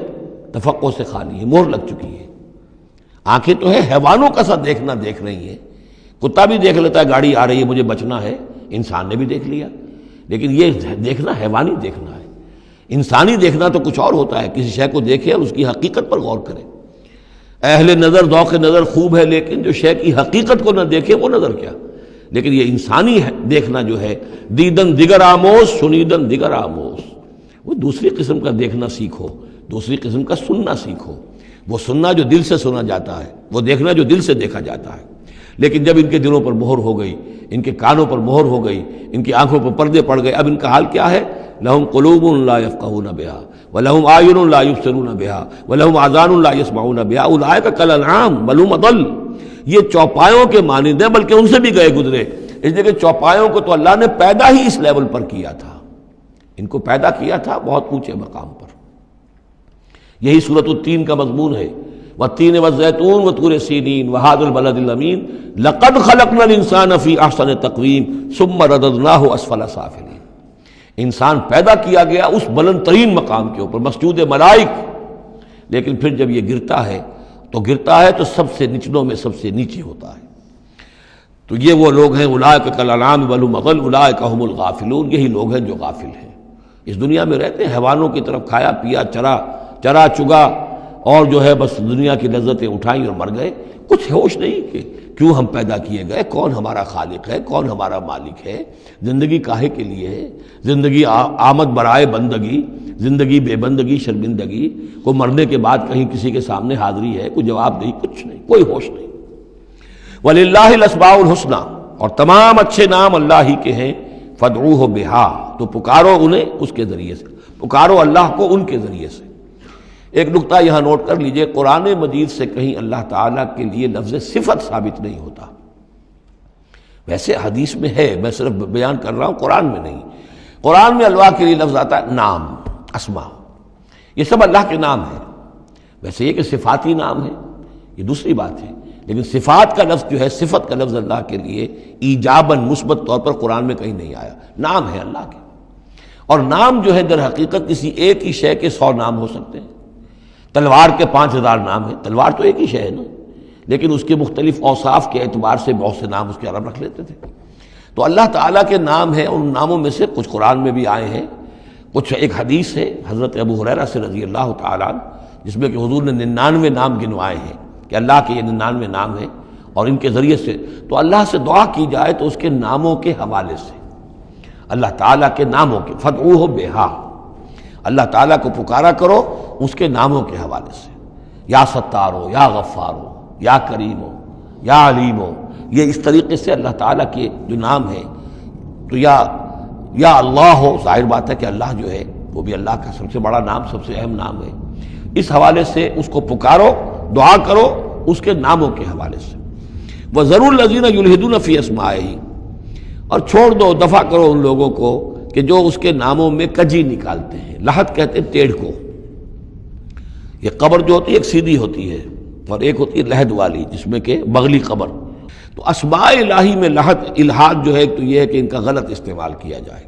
تفقع سے خالی ہے، مہر لگ چکی ہے۔ آنکھیں تو ہے حیوانوں کا سا دیکھنا دیکھ رہی ہیں، کتا بھی دیکھ لیتا ہے گاڑی آ رہی ہے مجھے بچنا ہے، انسان نے بھی دیکھ لیا، لیکن یہ دیکھنا حیوانی دیکھنا ہے۔ انسانی دیکھنا تو کچھ اور ہوتا ہے، کسی شے کو دیکھے اور اس کی حقیقت پر غور کرے۔ اہل نظر ذوق نظر خوب ہے، لیکن جو شے کی حقیقت کو نہ دیکھے وہ نظر کیا۔ لیکن یہ انسانی دیکھنا جو ہے، دیدن دیگر آموز شنیدن دیگر آموز، وہ دوسری قسم کا دیکھنا سیکھو، دوسری قسم کا سننا سیکھو۔ وہ سننا جو دل سے سنا جاتا ہے، وہ دیکھنا جو دل سے دیکھا جاتا ہے۔ لیکن جب ان کے دلوں پر مہر ہو گئی، ان کے کانوں پر مہر ہو گئی، ان کی آنکھوں پر پردے پڑ گئے، اب ان کا حال کیا ہے؟ لہم قلوب لا یفقہون بہا ولہم اعین لا یبصرون بہا ولہم آذان لا یسمعون بہا اولئک کالانعام بل ہم اضل، یہ چوپایوں کے مانند ہیں بلکہ ان سے بھی گئے گزرے۔ اس لیے کہ چوپایوں کو تو اللہ نے پیدا ہی اس لیول پر کیا تھا، ان کو پیدا کیا تھا بہت اونچے مقام پر۔ یہی سورۃ التین کا مضمون ہے، والتین والزیتون وطور سینین وهذا البلد الامین لقد خلقنا الانسان فی احسن تقویم ثم رددناہ اسفل سافلین. انسان پیدا کیا گیا اس بلند ترین مقام کے اوپر مسجود ملائک، لیکن پھر جب یہ گرتا ہے تو سب سے نچلوں میں سب سے نیچے ہوتا ہے. تو یہ وہ لوگ ہیں اولئک کالانعام بل هم اضل اولئک هم الغافلون. یہی لوگ ہیں جو غافل ہیں، اس دنیا میں رہتے ہیں حیوانوں کی طرف کھایا پیا چرا چگا اور جو ہے بس دنیا کی لذتیں اٹھائیں اور مر گئے. کچھ ہوش نہیں کہ کیوں ہم پیدا کیے گئے، کون ہمارا خالق ہے، کون ہمارا مالک ہے، زندگی کاہے کے لیے ہے، زندگی آمد برائے بندگی، زندگی بے بندگی شرمندگی، کو مرنے کے بعد کہیں کسی کے سامنے حاضری ہے، کوئی جواب نہیں، کچھ نہیں، کوئی ہوش نہیں. وَلِلَّهِ الْأَسْمَاءُ الْحُسْنَى، اور تمام اچھے نام اللہ ہی کے ہیں. فَادْعُوهُ بِهَا، تو پکارو انہیں اس کے ذریعے سے، پکارو اللہ کو ان کے ذریعے سے. ایک نقطہ یہاں نوٹ کر لیجئے، قرآن مجید سے کہیں اللہ تعالیٰ کے لیے لفظ صفت ثابت نہیں ہوتا. ویسے حدیث میں ہے، میں صرف بیان کر رہا ہوں، قرآن میں نہیں. قرآن میں اللہ کے لیے لفظ آتا ہے نام، اسما، یہ سب اللہ کے نام ہیں. ویسے یہ کہ صفاتی نام ہے یہ دوسری بات ہے، لیکن صفات کا لفظ جو ہے، صفت کا لفظ اللہ کے لیے ایجاباً مثبت طور پر قرآن میں کہیں نہیں آیا. نام ہے اللہ کے، اور نام جو ہے در حقیقت کسی ایک ہی شے کے 100 نام ہو سکتے ہیں. تلوار کے 5000 نام ہیں، تلوار تو ایک ہی شے ہے نا، لیکن اس کے مختلف اوصاف کے اعتبار سے بہت سے نام اس کے عرب رکھ لیتے تھے. تو اللہ تعالیٰ کے نام ہیں، ان ناموں میں سے کچھ قرآن میں بھی آئے ہیں، کچھ ایک حدیث ہے حضرت ابو ہریرہ سے رضی اللہ تعالیٰ عنہ، جس میں کہ حضور نے 99 نام گنوائے ہیں کہ اللہ کے یہ 99 نام ہیں، اور ان کے ذریعے سے تو اللہ سے دعا کی جائے تو اس کے ناموں کے حوالے سے، اللہ تعالیٰ کے ناموں کے، فادعوہ بہا، اللہ تعالیٰ کو پکارا کرو اس کے ناموں کے حوالے سے. یا ستار ہو، یا غفار ہو، یا کریم ہو، یا علیم ہو، یہ اس طریقے سے اللہ تعالیٰ کے جو نام ہیں. تو یا اللہ ہو، ظاہر بات ہے کہ اللہ جو ہے وہ بھی اللہ کا سب سے بڑا نام، سب سے اہم نام ہے. اس حوالے سے اس کو پکارو، دعا کرو اس کے ناموں کے حوالے سے. وَذَرُوا الَّذِينَ يُلْحِدُونَ فِي أَسْمَائِهِ، اور چھوڑ دو، دفع کرو ان لوگوں کو کہ جو اس کے ناموں میں کجی نکالتے ہیں. لحد کہتے ہیں ٹیڑھ کو. یہ قبر جو ہوتی ہے ایک سیدھی ہوتی ہے اور ایک ہوتی ہے لحد والی، جس میں کہ بغلی قبر. تو اسماء الہی میں لحد الحاد جو ہے تو یہ ہے کہ ان کا غلط استعمال کیا جائے.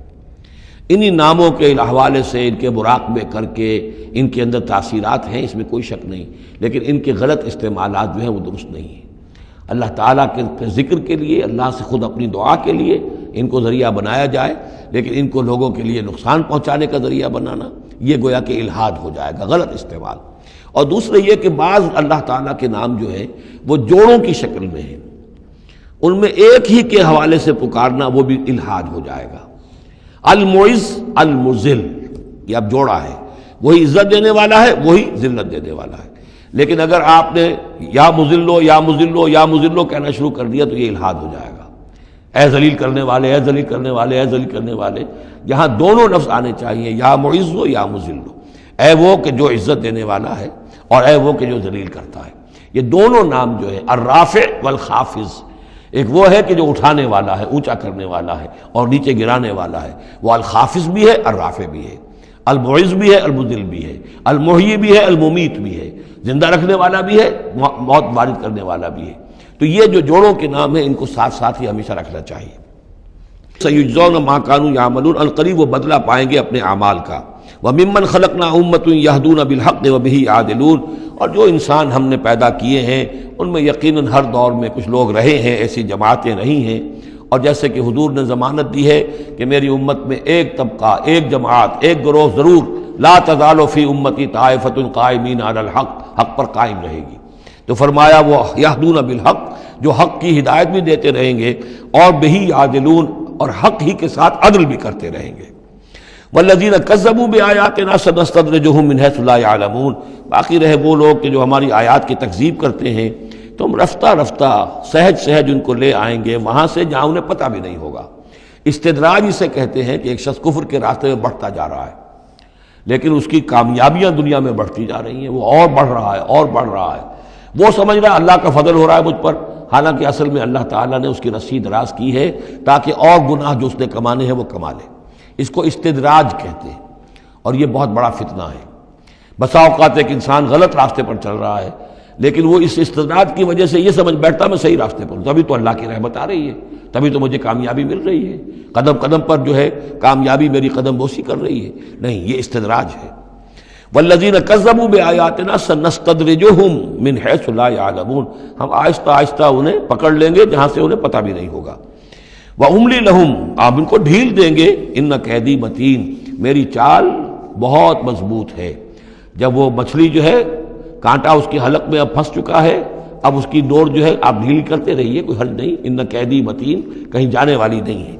انہی ناموں کے حوالے سے ان کے مراقبے کر کے ان کے اندر تاثیرات ہیں، اس میں کوئی شک نہیں، لیکن ان کے غلط استعمالات جو ہیں وہ درست نہیں ہیں. اللہ تعالیٰ کے ذکر کے لیے، اللہ سے خود اپنی دعا کے لیے ان کو ذریعہ بنایا جائے، لیکن ان کو لوگوں کے لیے نقصان پہنچانے کا ذریعہ بنانا یہ گویا کہ الحاد ہو جائے گا، غلط استعمال. اور دوسرے یہ کہ بعض اللہ تعالیٰ کے نام جو ہیں وہ جوڑوں کی شکل میں ہیں، ان میں ایک ہی کے حوالے سے پکارنا وہ بھی الحاد ہو جائے گا. المعز المذل، یہ اب جوڑا ہے، وہی عزت دینے والا ہے، وہی ذلت دینے والا ہے. لیکن اگر آپ نے یا مذلو یا مذلو یا مذلو کہنا شروع کر دیا تو یہ الحاد ہو جائے گا. اے ذلیل کرنے والے، اے ذلیل کرنے والے، اے ذلیل کرنے والے. جہاں دونوں لفظ آنے چاہیے، یا معز ہو یا مذلو، اے وہ کہ جو عزت دینے والا ہے اور اے وہ کہ جو ذلیل کرتا ہے. یہ دونوں نام جو ہے الرافع والخافض، ایک وہ ہے کہ جو اٹھانے والا ہے، اونچا کرنے والا ہے اور نیچے گرانے والا ہے، وہ الخافض بھی ہے، الرافع بھی ہے، المعز بھی ہے، المذل بھی ہے، المحیی بھی ہے، الممیت بھی ہے، زندہ رکھنے والا بھی ہے، موت وارد کرنے والا بھی ہے. تو یہ جو جوڑوں کے نام ہیں ان کو ساتھ ساتھ ہی ہمیشہ رکھنا چاہیے. سَيُجْزَوْنَ مَا كَانُوا يَعْمَلُونَ، القریب وہ بدلہ پائیں گے اپنے اعمال کا. وَمِمَّنْ خَلَقْنَا أُمَّةٌ يَهْدُونَ بِالْحَقِّ وَبِهِ يَعْدِلُونَ، اور جو انسان ہم نے پیدا کیے ہیں ان میں یقیناً ہر دور میں کچھ لوگ رہے ہیں، ایسی جماعتیں رہی ہیں. اور جیسے کہ حضور نے ضمانت دی ہے کہ میری امت میں ایک طبقہ، ایک جماعت، ایک گروہ ضرور، لا تزال فی امتی طائفۃ قائمین علی الحق، حق پر قائم رہے گی. تو فرمایا وہ یہدون بالحق، جو حق کی ہدایت بھی دیتے رہیں گے اور بہی یعدلون، اور حق ہی کے ساتھ عدل بھی کرتے رہیں گے. والذین کذبوا بآیاتنا سنستدرجهم من حیث لا یعلمون، باقی رہے وہ لوگ کہ جو ہماری آیات کی تکذیب کرتے ہیں تو ہم رفتہ رفتہ سہج سہج ان کو لے آئیں گے وہاں سے جہاں انہیں پتہ بھی نہیں ہوگا. استدراج اسے کہتے ہیں کہ ایک شخص کفر کے راستے میں بڑھتا جا رہا ہے، لیکن اس کی کامیابیاں دنیا میں بڑھتی جا رہی ہیں، وہ اور بڑھ رہا ہے اور بڑھ رہا ہے، وہ سمجھ رہا ہے اللہ کا فضل ہو رہا ہے مجھ پر، حالانکہ اصل میں اللہ تعالیٰ نے اس کی رسی دراز کی ہے تاکہ اور گناہ جو اس نے کمانے ہیں وہ کما لے. اس کو استدراج کہتے ہیں، اور یہ بہت بڑا فتنہ ہے. بسا اوقات ایک انسان غلط راستے پر چل رہا ہے، لیکن وہ اس استدراج کی وجہ سے یہ سمجھ بیٹھتا میں صحیح راستے پر ہوں، تبھی تو اللہ کی رحمت آ رہی ہے، تبھی تو مجھے کامیابی مل رہی ہے، قدم قدم پر جو ہے کامیابی میری قدم بوسی کر رہی ہے۔ نہیں، یہ استدراج ہے۔ والذین کذبوا بآیاتنا سنستدرجهم من حیث لا یعلمون، ہم آہستہ آہستہ انہیں پکڑ لیں گے جہاں سے انہیں پتہ بھی نہیں ہوگا۔ واملی لہم، آپ ان کو ڈھیل دیں گے، ان کیدی متین، میری چال بہت مضبوط ہے۔ جب وہ مچھلی جو ہے کانٹا اس کی حلق میں اب پھنس چکا ہے، اب اس کی ڈور جو ہے آپ ڈھیل کرتے رہیے، کوئی حل نہیں، ان قیدی متین، کہیں جانے والی نہیں ہے۔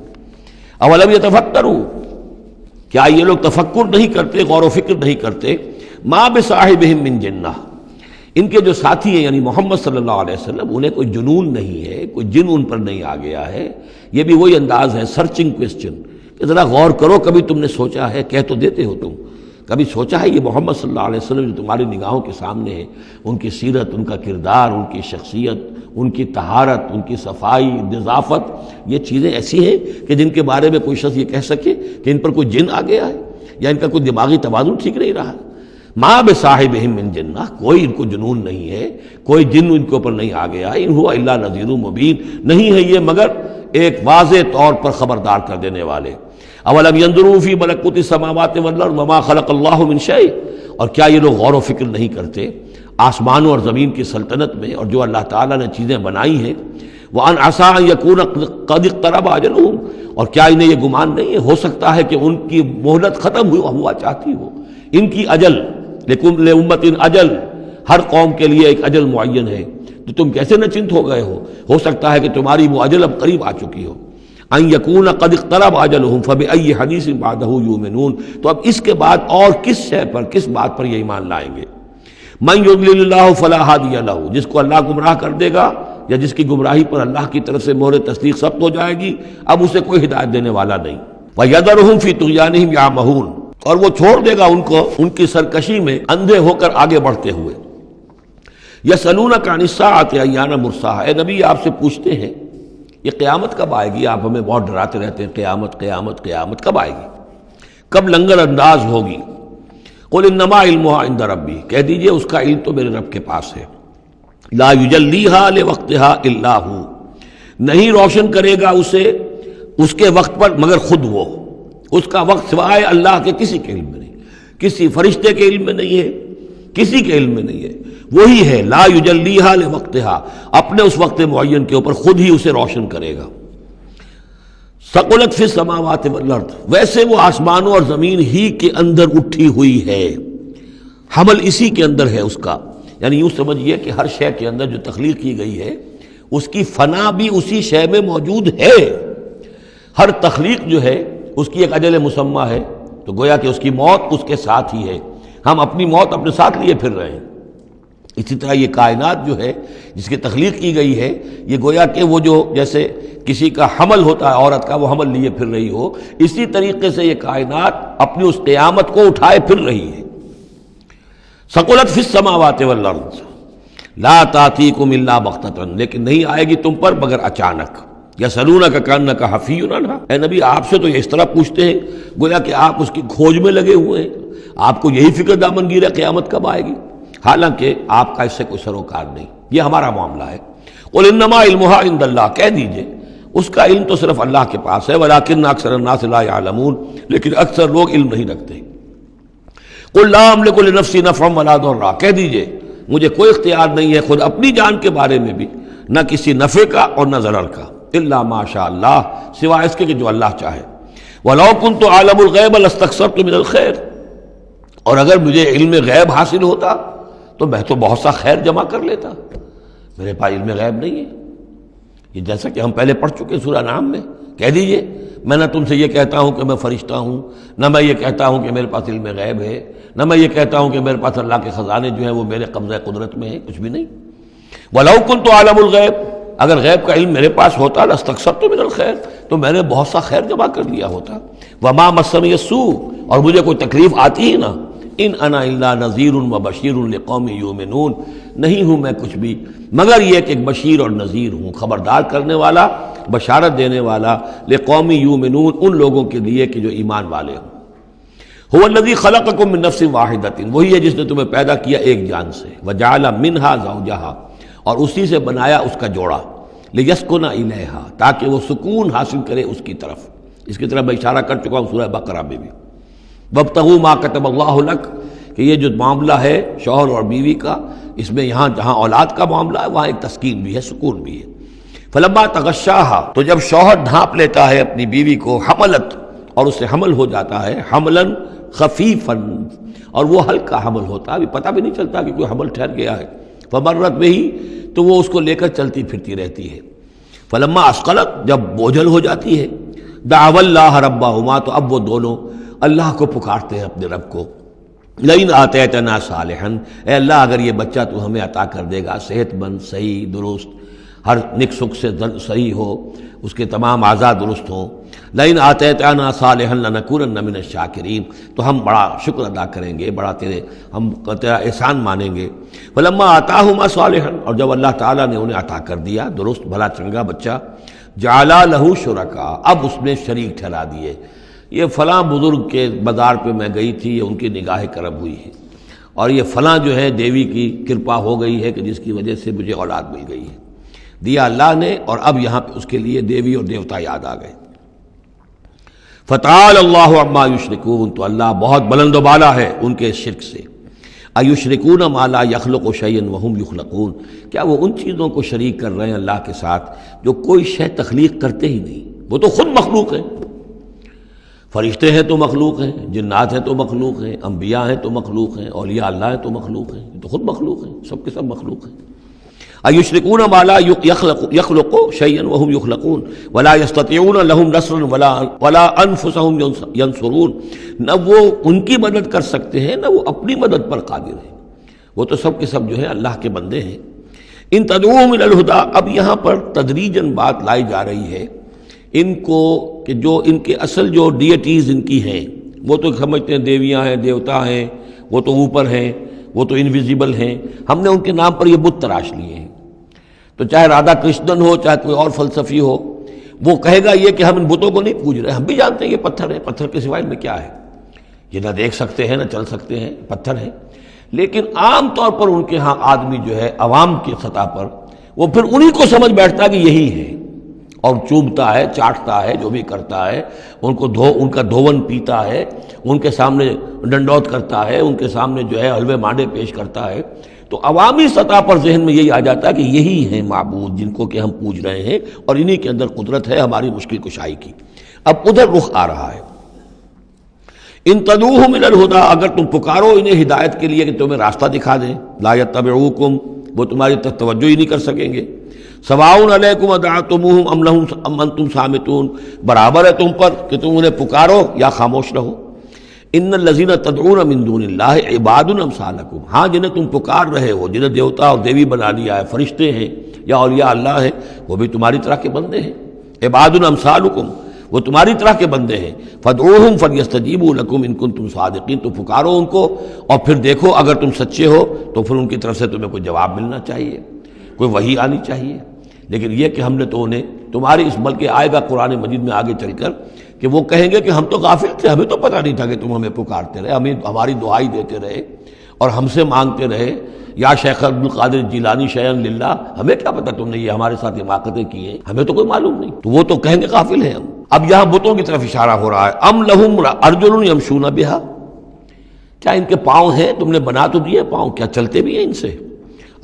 اولم یتفکروا، کیا یہ لوگ تفکر نہیں کرتے، غور و فکر نہیں کرتے؟ ما بصاحبہم من جنہ، ان کے جو ساتھی ہیں یعنی محمد صلی اللہ علیہ وسلم، انہیں کوئی جنون نہیں ہے، کوئی جن ان پر نہیں آ گیا ہے۔ یہ بھی وہی انداز ہے، سرچنگ کویسچن، کہ ذرا غور کرو، کبھی تم نے سوچا ہے، کہہ تو دیتے ہو تم، کبھی سوچا ہے یہ محمد صلی اللہ علیہ وسلم جو تمہاری نگاہوں کے سامنے ہے، ان کی سیرت، ان کا کردار، ان کی شخصیت، ان کی طہارت، ان کی صفائی، نظافت، یہ چیزیں ایسی ہیں کہ جن کے بارے میں کوئی شخص یہ کہہ سکے کہ ان پر کوئی جن آ گیا ہے یا ان کا کوئی دماغی توازن ٹھیک نہیں رہا۔ ما بصاحبہم من جنہ، کوئی ان کو جنون نہیں ہے، کوئی جن ان کے اوپر نہیں آ گیا، ان ہوا الا نذیر مبین، نہیں ہے یہ مگر ایک واضح طور پر خبردار کر دینے والے۔ اولم ينظروا فی ملکوت السماوات والارض وما خلق اللہ من شیء، اور کیا یہ لوگ غور و فکر نہیں کرتے آسمانوں اور زمین کی سلطنت میں اور جو اللہ تعالیٰ نے چیزیں بنائی ہیں، وان عسى ان يكون قد اقترب اجلهم، اور کیا انہیں یہ گمان نہیں ہے، ہو سکتا ہے کہ ان کی مہلت ختم ہوا چاہتی ہو، ان کی اجل، لکل امت اجل، ہر قوم کے لیے ایک اجل معین ہے، تو تم کیسے نچنت ہو گئے ہو سکتا ہے کہ تمہاری وہ اجل اب قریب آ چکی ہو۔ ان یکون قد اقترب اجلہم فبأی حدیث بعدہ یؤمنون، تو اب اس کے بعد اور کس شے پر، کس بات پر یہ ایمان لائیں گے؟ من یضلل اللہ فلا ہادی لہ، جس کو اللہ گمراہ کر دے گا یا جس کی گمراہی پر اللہ کی طرف سے مہر تصدیق ثبت ہو جائے گی، اب اسے کوئی ہدایت دینے والا نہیں۔ وَيَذَرُهُمْ فِي طُغْيَانِهِمْ يَعْمَهُونَ، اور وہ چھوڑ دے گا ان کو ان کی سرکشی میں اندھے ہو کر آگے بڑھتے ہوئے۔ یسألونک عن الساعۃ ایان مرساہا، اے نبی آپ سے پوچھتے ہیں یہ قیامت کب آئے گی، آپ ہمیں بہت ڈراتے رہتے ہیں قیامت قیامت قیامت، کب آئے گی، کب لنگر انداز ہوگی؟ قل انما علمها عند ربی، کہہ دیجئے اس کا علم تو میرے رب کے پاس ہے۔ لا یجلیها لوقتها الا هو، نہیں روشن کرے گا اسے اس کے وقت پر مگر خود وہ، اس کا وقت سوائے اللہ کے کسی کے علم میں نہیں، کسی فرشتے کے علم میں نہیں ہے، کسی کے علم میں نہیں ہے، وہی ہے لا یجلیہا لوقتہا، اپنے اس وقت معین کے اوپر خود ہی اسے روشن کرے گا۔ ثقلت فی السماوات والارض، ویسے وہ آسمانوں اور زمین ہی کے اندر اٹھی ہوئی ہے، حمل اسی کے اندر ہے اس کا، یعنی یوں سمجھیے کہ ہر شے کے اندر جو تخلیق کی گئی ہے اس کی فنا بھی اسی شے میں موجود ہے۔ ہر تخلیق جو ہے اس کی ایک اجل مسمى ہے، تو گویا کہ اس کی موت اس کے ساتھ ہی ہے، ہم اپنی موت اپنے ساتھ لیے پھر رہے ہیں۔ اسی طرح یہ کائنات جو ہے جس کی تخلیق کی گئی ہے، یہ گویا کہ وہ جو جیسے کسی کا حمل ہوتا ہے عورت کا، وہ حمل لیے پھر رہی ہو، اسی طریقے سے یہ کائنات اپنی اس قیامت کو اٹھائے پھر رہی ہے۔ ثقلت فی السماوات والارض لا تاتیکم الا بغتۃ، لیکن نہیں آئے گی تم پر مگر اچانک۔ یسألونک کأنک حفی عنہا، اے نبی آپ سے تو یہ اس طرح پوچھتے ہیں گویا کہ آپ اس کی کھوج میں لگے ہوئے ہیں، آپ کو یہی فکر دامنگیر ہے قیامت کب آئے گی، حالانکہ آپ کا اس سے کوئی سروکار نہیں، یہ ہمارا معاملہ ہے۔ قل انما علمها عند اللہ، کہہ دیجئے اس کا علم تو صرف اللہ کے پاس ہے، ولکن اکثر الناس لا يعلمون، لیکن اکثر لوگ علم نہیں رکھتے۔ قل لا املک لنفسی نفعا ولا ضرا، کہہ دیجئے مجھے کوئی اختیار نہیں ہے خود اپنی جان کے بارے میں بھی، نہ کسی نفع کا اور نہ ضرر کا، الا ما شاء اللہ، سوائے اس کے کہ جو اللہ چاہے۔ ولو كنت اعلم الغیب لاستكثرت من الخیر، اور اگر مجھے علم غیب حاصل ہوتا تو میں تو بہت سا خیر جمع کر لیتا، میرے پاس علم غیب نہیں ہے۔ یہ جیسا کہ ہم پہلے پڑھ چکے سورہ نام میں، کہہ دیجئے میں نہ تم سے یہ کہتا ہوں کہ میں فرشتہ ہوں، نہ میں یہ کہتا ہوں کہ میرے پاس علم غیب ہے، نہ میں یہ کہتا ہوں کہ میرے پاس اللہ کے خزانے جو ہیں وہ میرے قبضہ قدرت میں ہیں، کچھ بھی نہیں۔ وَلَوْ كُنْتُ أَعْلَمُ الْغَيْبَ، اگر غیب کا علم میرے پاس ہوتا لَاسْتَكْثَرْتُ مِنَ الْخَيْرِ، تو میں نے بہت سا خیر جمع کر لیا ہوتا۔ وَمَا مَسَّنِيَ السُّوءُ، اور مجھے کوئی تکلیف آتی ہی نہ۔ ان انا الا نذیر وبشیر لقوم یؤمنون، نہیں ہوں میں کچھ بھی مگر یہ کہ ایک بشیر اور نذیر ہوں، خبردار کرنے والا، بشارت دینے والا، لقوم یؤمنون، ان لوگوں کے لیے کہ جو ایمان والے ہوں۔ هو الذی خلقکم من نفس واحدۃ، وہی ہے جس نے تمہیں پیدا کیا ایک جان سے، وجعل منها زوجها، اور اسی سے بنایا اس کا جوڑا، لیسکن الیہا، تاکہ وہ سکون حاصل کرے اس کی طرف۔ اس کی طرف میں اشارہ کر چکا ہوں سورہ بقرہ میں بھی۔ وابتغوا ما کتب اللہ لک، کہ یہ جو معاملہ ہے شوہر اور بیوی کا، اس میں یہاں جہاں اولاد کا معاملہ ہے وہاں ایک تسکین بھی ہے، سکون بھی ہے۔ فلما تغشاہا، تو جب شوہر ڈھانپ لیتا ہے اپنی بیوی کو، حملت، اور اس سے حمل ہو جاتا ہے، حملاً خفیفاً، اور وہ ہلکا حمل ہوتا ہے، ابھی پتہ بھی نہیں چلتا کہ کوئی حمل ٹھہر گیا ہے، فمرت بہی، تو وہ اس کو لے کر چلتی پھرتی رہتی ہے۔ فلما اسقلت، جب بوجھل ہو جاتی ہے، دعوا اللہ ربہما، تو اب وہ دونوں اللہ کو پکارتے ہیں، اپنے رب کو۔ لئن آتیتنا صالحا، اے اللہ اگر یہ بچہ تو ہمیں عطا کر دے گا صحت مند، صحیح، درست، ہر نک سکھ سے صحیح ہو، اس کے تمام اعضاء درست ہوں، لئن آتیتنا صالحا لنکونن من الشاکرین، تو ہم بڑا شکر ادا کریں گے، بڑا ہم تیرا احسان مانیں گے۔ فلما آتاہما صالحا، اور جب اللہ تعالیٰ نے انہیں عطا کر دیا درست بھلا چنگا بچہ، جعلا لہ شرکاء، اب اس میں شریک ٹھہرا دیے۔ یہ فلاں بزرگ کے مزار پہ میں گئی تھی، یہ ان کی نگاہ کرم ہوئی ہے، اور یہ فلاں جو ہے دیوی کی کرپا ہو گئی ہے کہ جس کی وجہ سے مجھے اولاد مل گئی ہے، دیا اللہ نے، اور اب یہاں پہ اس کے لیے دیوی اور دیوتا یاد آ گئے۔ فتعال اللہ عما یشرکون، تو اللہ بہت بلند و بالا ہے ان کے شرک سے۔ ایشرکون ما لا یخلق شیئا وہم یخلقون، کیا وہ ان چیزوں کو شریک کر رہے ہیں اللہ کے ساتھ جو کوئی شے تخلیق کرتے ہی نہیں، وہ تو خود مخلوق ہیں۔ فرشتے ہیں تو مخلوق ہیں، جنات ہیں تو مخلوق ہیں، انبیاء ہیں تو مخلوق ہیں، اولیاء اللہ ہیں تو مخلوق ہیں، یہ تو خود مخلوق ہیں، سب کے سب مخلوق ہیں۔ ایشرکون ما لا یخلق شیئا وہم یخلقون ولا یستطیعون لهم نصرا ولا انفسهم ینصرون، نہ وہ ان کی مدد کر سکتے ہیں نہ وہ اپنی مدد پر قادر ہیں، وہ تو سب کے سب جو ہے اللہ کے بندے ہیں۔ ان تدعوهم الی الہدی، اب یہاں پر تدریجاً بات لائی جا رہی ہے ان کو کہ جو ان کے اصل جو ڈیٹیز ان کی ہیں، وہ تو سمجھتے ہیں دیویاں ہیں، دیوتا ہیں، وہ تو اوپر ہیں، وہ تو انویزیبل ہیں، ہم نے ان کے نام پر یہ بت تراش لیے ہیں۔ تو چاہے رادھا کرشنن ہو، چاہے کوئی اور فلسفی ہو، وہ کہے گا یہ کہ ہم ان بتوں کو نہیں پوج رہے، ہم بھی جانتے ہیں یہ پتھر ہے، پتھر کے سوائے ان میں کیا ہے، یہ نہ دیکھ سکتے ہیں نہ چل سکتے ہیں، پتھر ہیں۔ لیکن عام طور پر ان کے ہاں آدمی جو ہے عوام کی سطح پر، وہ پھر انہی کو سمجھ بیٹھتا ہے کہ یہی ہے، اور چومتا ہے، چاٹتا ہے، جو بھی کرتا ہے، ان کا دھون پیتا ہے، ان کے سامنے ڈنڈوت کرتا ہے، ان کے سامنے جو ہے حلوے مانڈے پیش کرتا ہے، تو عوامی سطح پر ذہن میں یہی آ جاتا ہے کہ یہی ہیں معبود جن کو کہ ہم پوج رہے ہیں، اور انہی کے اندر قدرت ہے ہماری مشکل کشائی کی۔ اب ادھر رخ آ رہا ہے، ان تدعوہم الی الہدی، اگر تم پکارو انہیں ہدایت کے لیے کہ تمہیں راستہ دکھا دیں، لا یتبعوکم، وہ تمہاری طرف توجہ ہی نہیں کر سکیں گے، سواء علیکم ادعوتموہم ام انتم صامتون، برابر ہے تم پر کہ تم انہیں پکارو یا خاموش رہو۔ ان الذین تدعون من دون اللہ عباد امثالکم، ہاں جنہیں تم پکار رہے ہو، جنہیں دیوتا اور دیوی بنا لیا ہے، فرشتے ہیں یا اولیاء اللہ ہیں، وہ بھی تمہاری طرح کے بندے ہیں، عباد امثالکم، وہ تمہاری طرح کے بندے ہیں، فادعوہم فلیستجیبوا لکم ان کنتم صادقین، تو پکارو ان کو اور پھر دیکھو اگر تم سچے ہو تو پھر ان کی طرف سے تمہیں کوئی جواب ملنا چاہیے، کوئی وحی آنی چاہیے۔ لیکن یہ کہ ہم نے تو انہیں تمہاری اس، بلکہ آئے گا قرآن مجید میں آگے چل کر کہ وہ کہیں گے کہ ہم تو غافل تھے، ہمیں تو پتہ نہیں تھا کہ تم ہمیں پکارتے رہے، ہمیں ہماری دعائی دیتے رہے اور ہم سے مانگتے رہے، یا شیخ عبد القادر جیلانی شیئن للہ، ہمیں کیا پتہ تم نے یہ ہمارے ساتھ حماقتیں کی ہیں، ہمیں تو کوئی معلوم نہیں، تو وہ تو کہیں گے غافل ہیں ہم۔ اب یہاں بتوں کی طرف اشارہ ہو رہا ہے، ام لہم ارجل یمشون بہا، کیا ان کے پاؤں ہیں، تم نے بنا تو دیے پاؤں، کیا چلتے بھی ہیں ان سے؟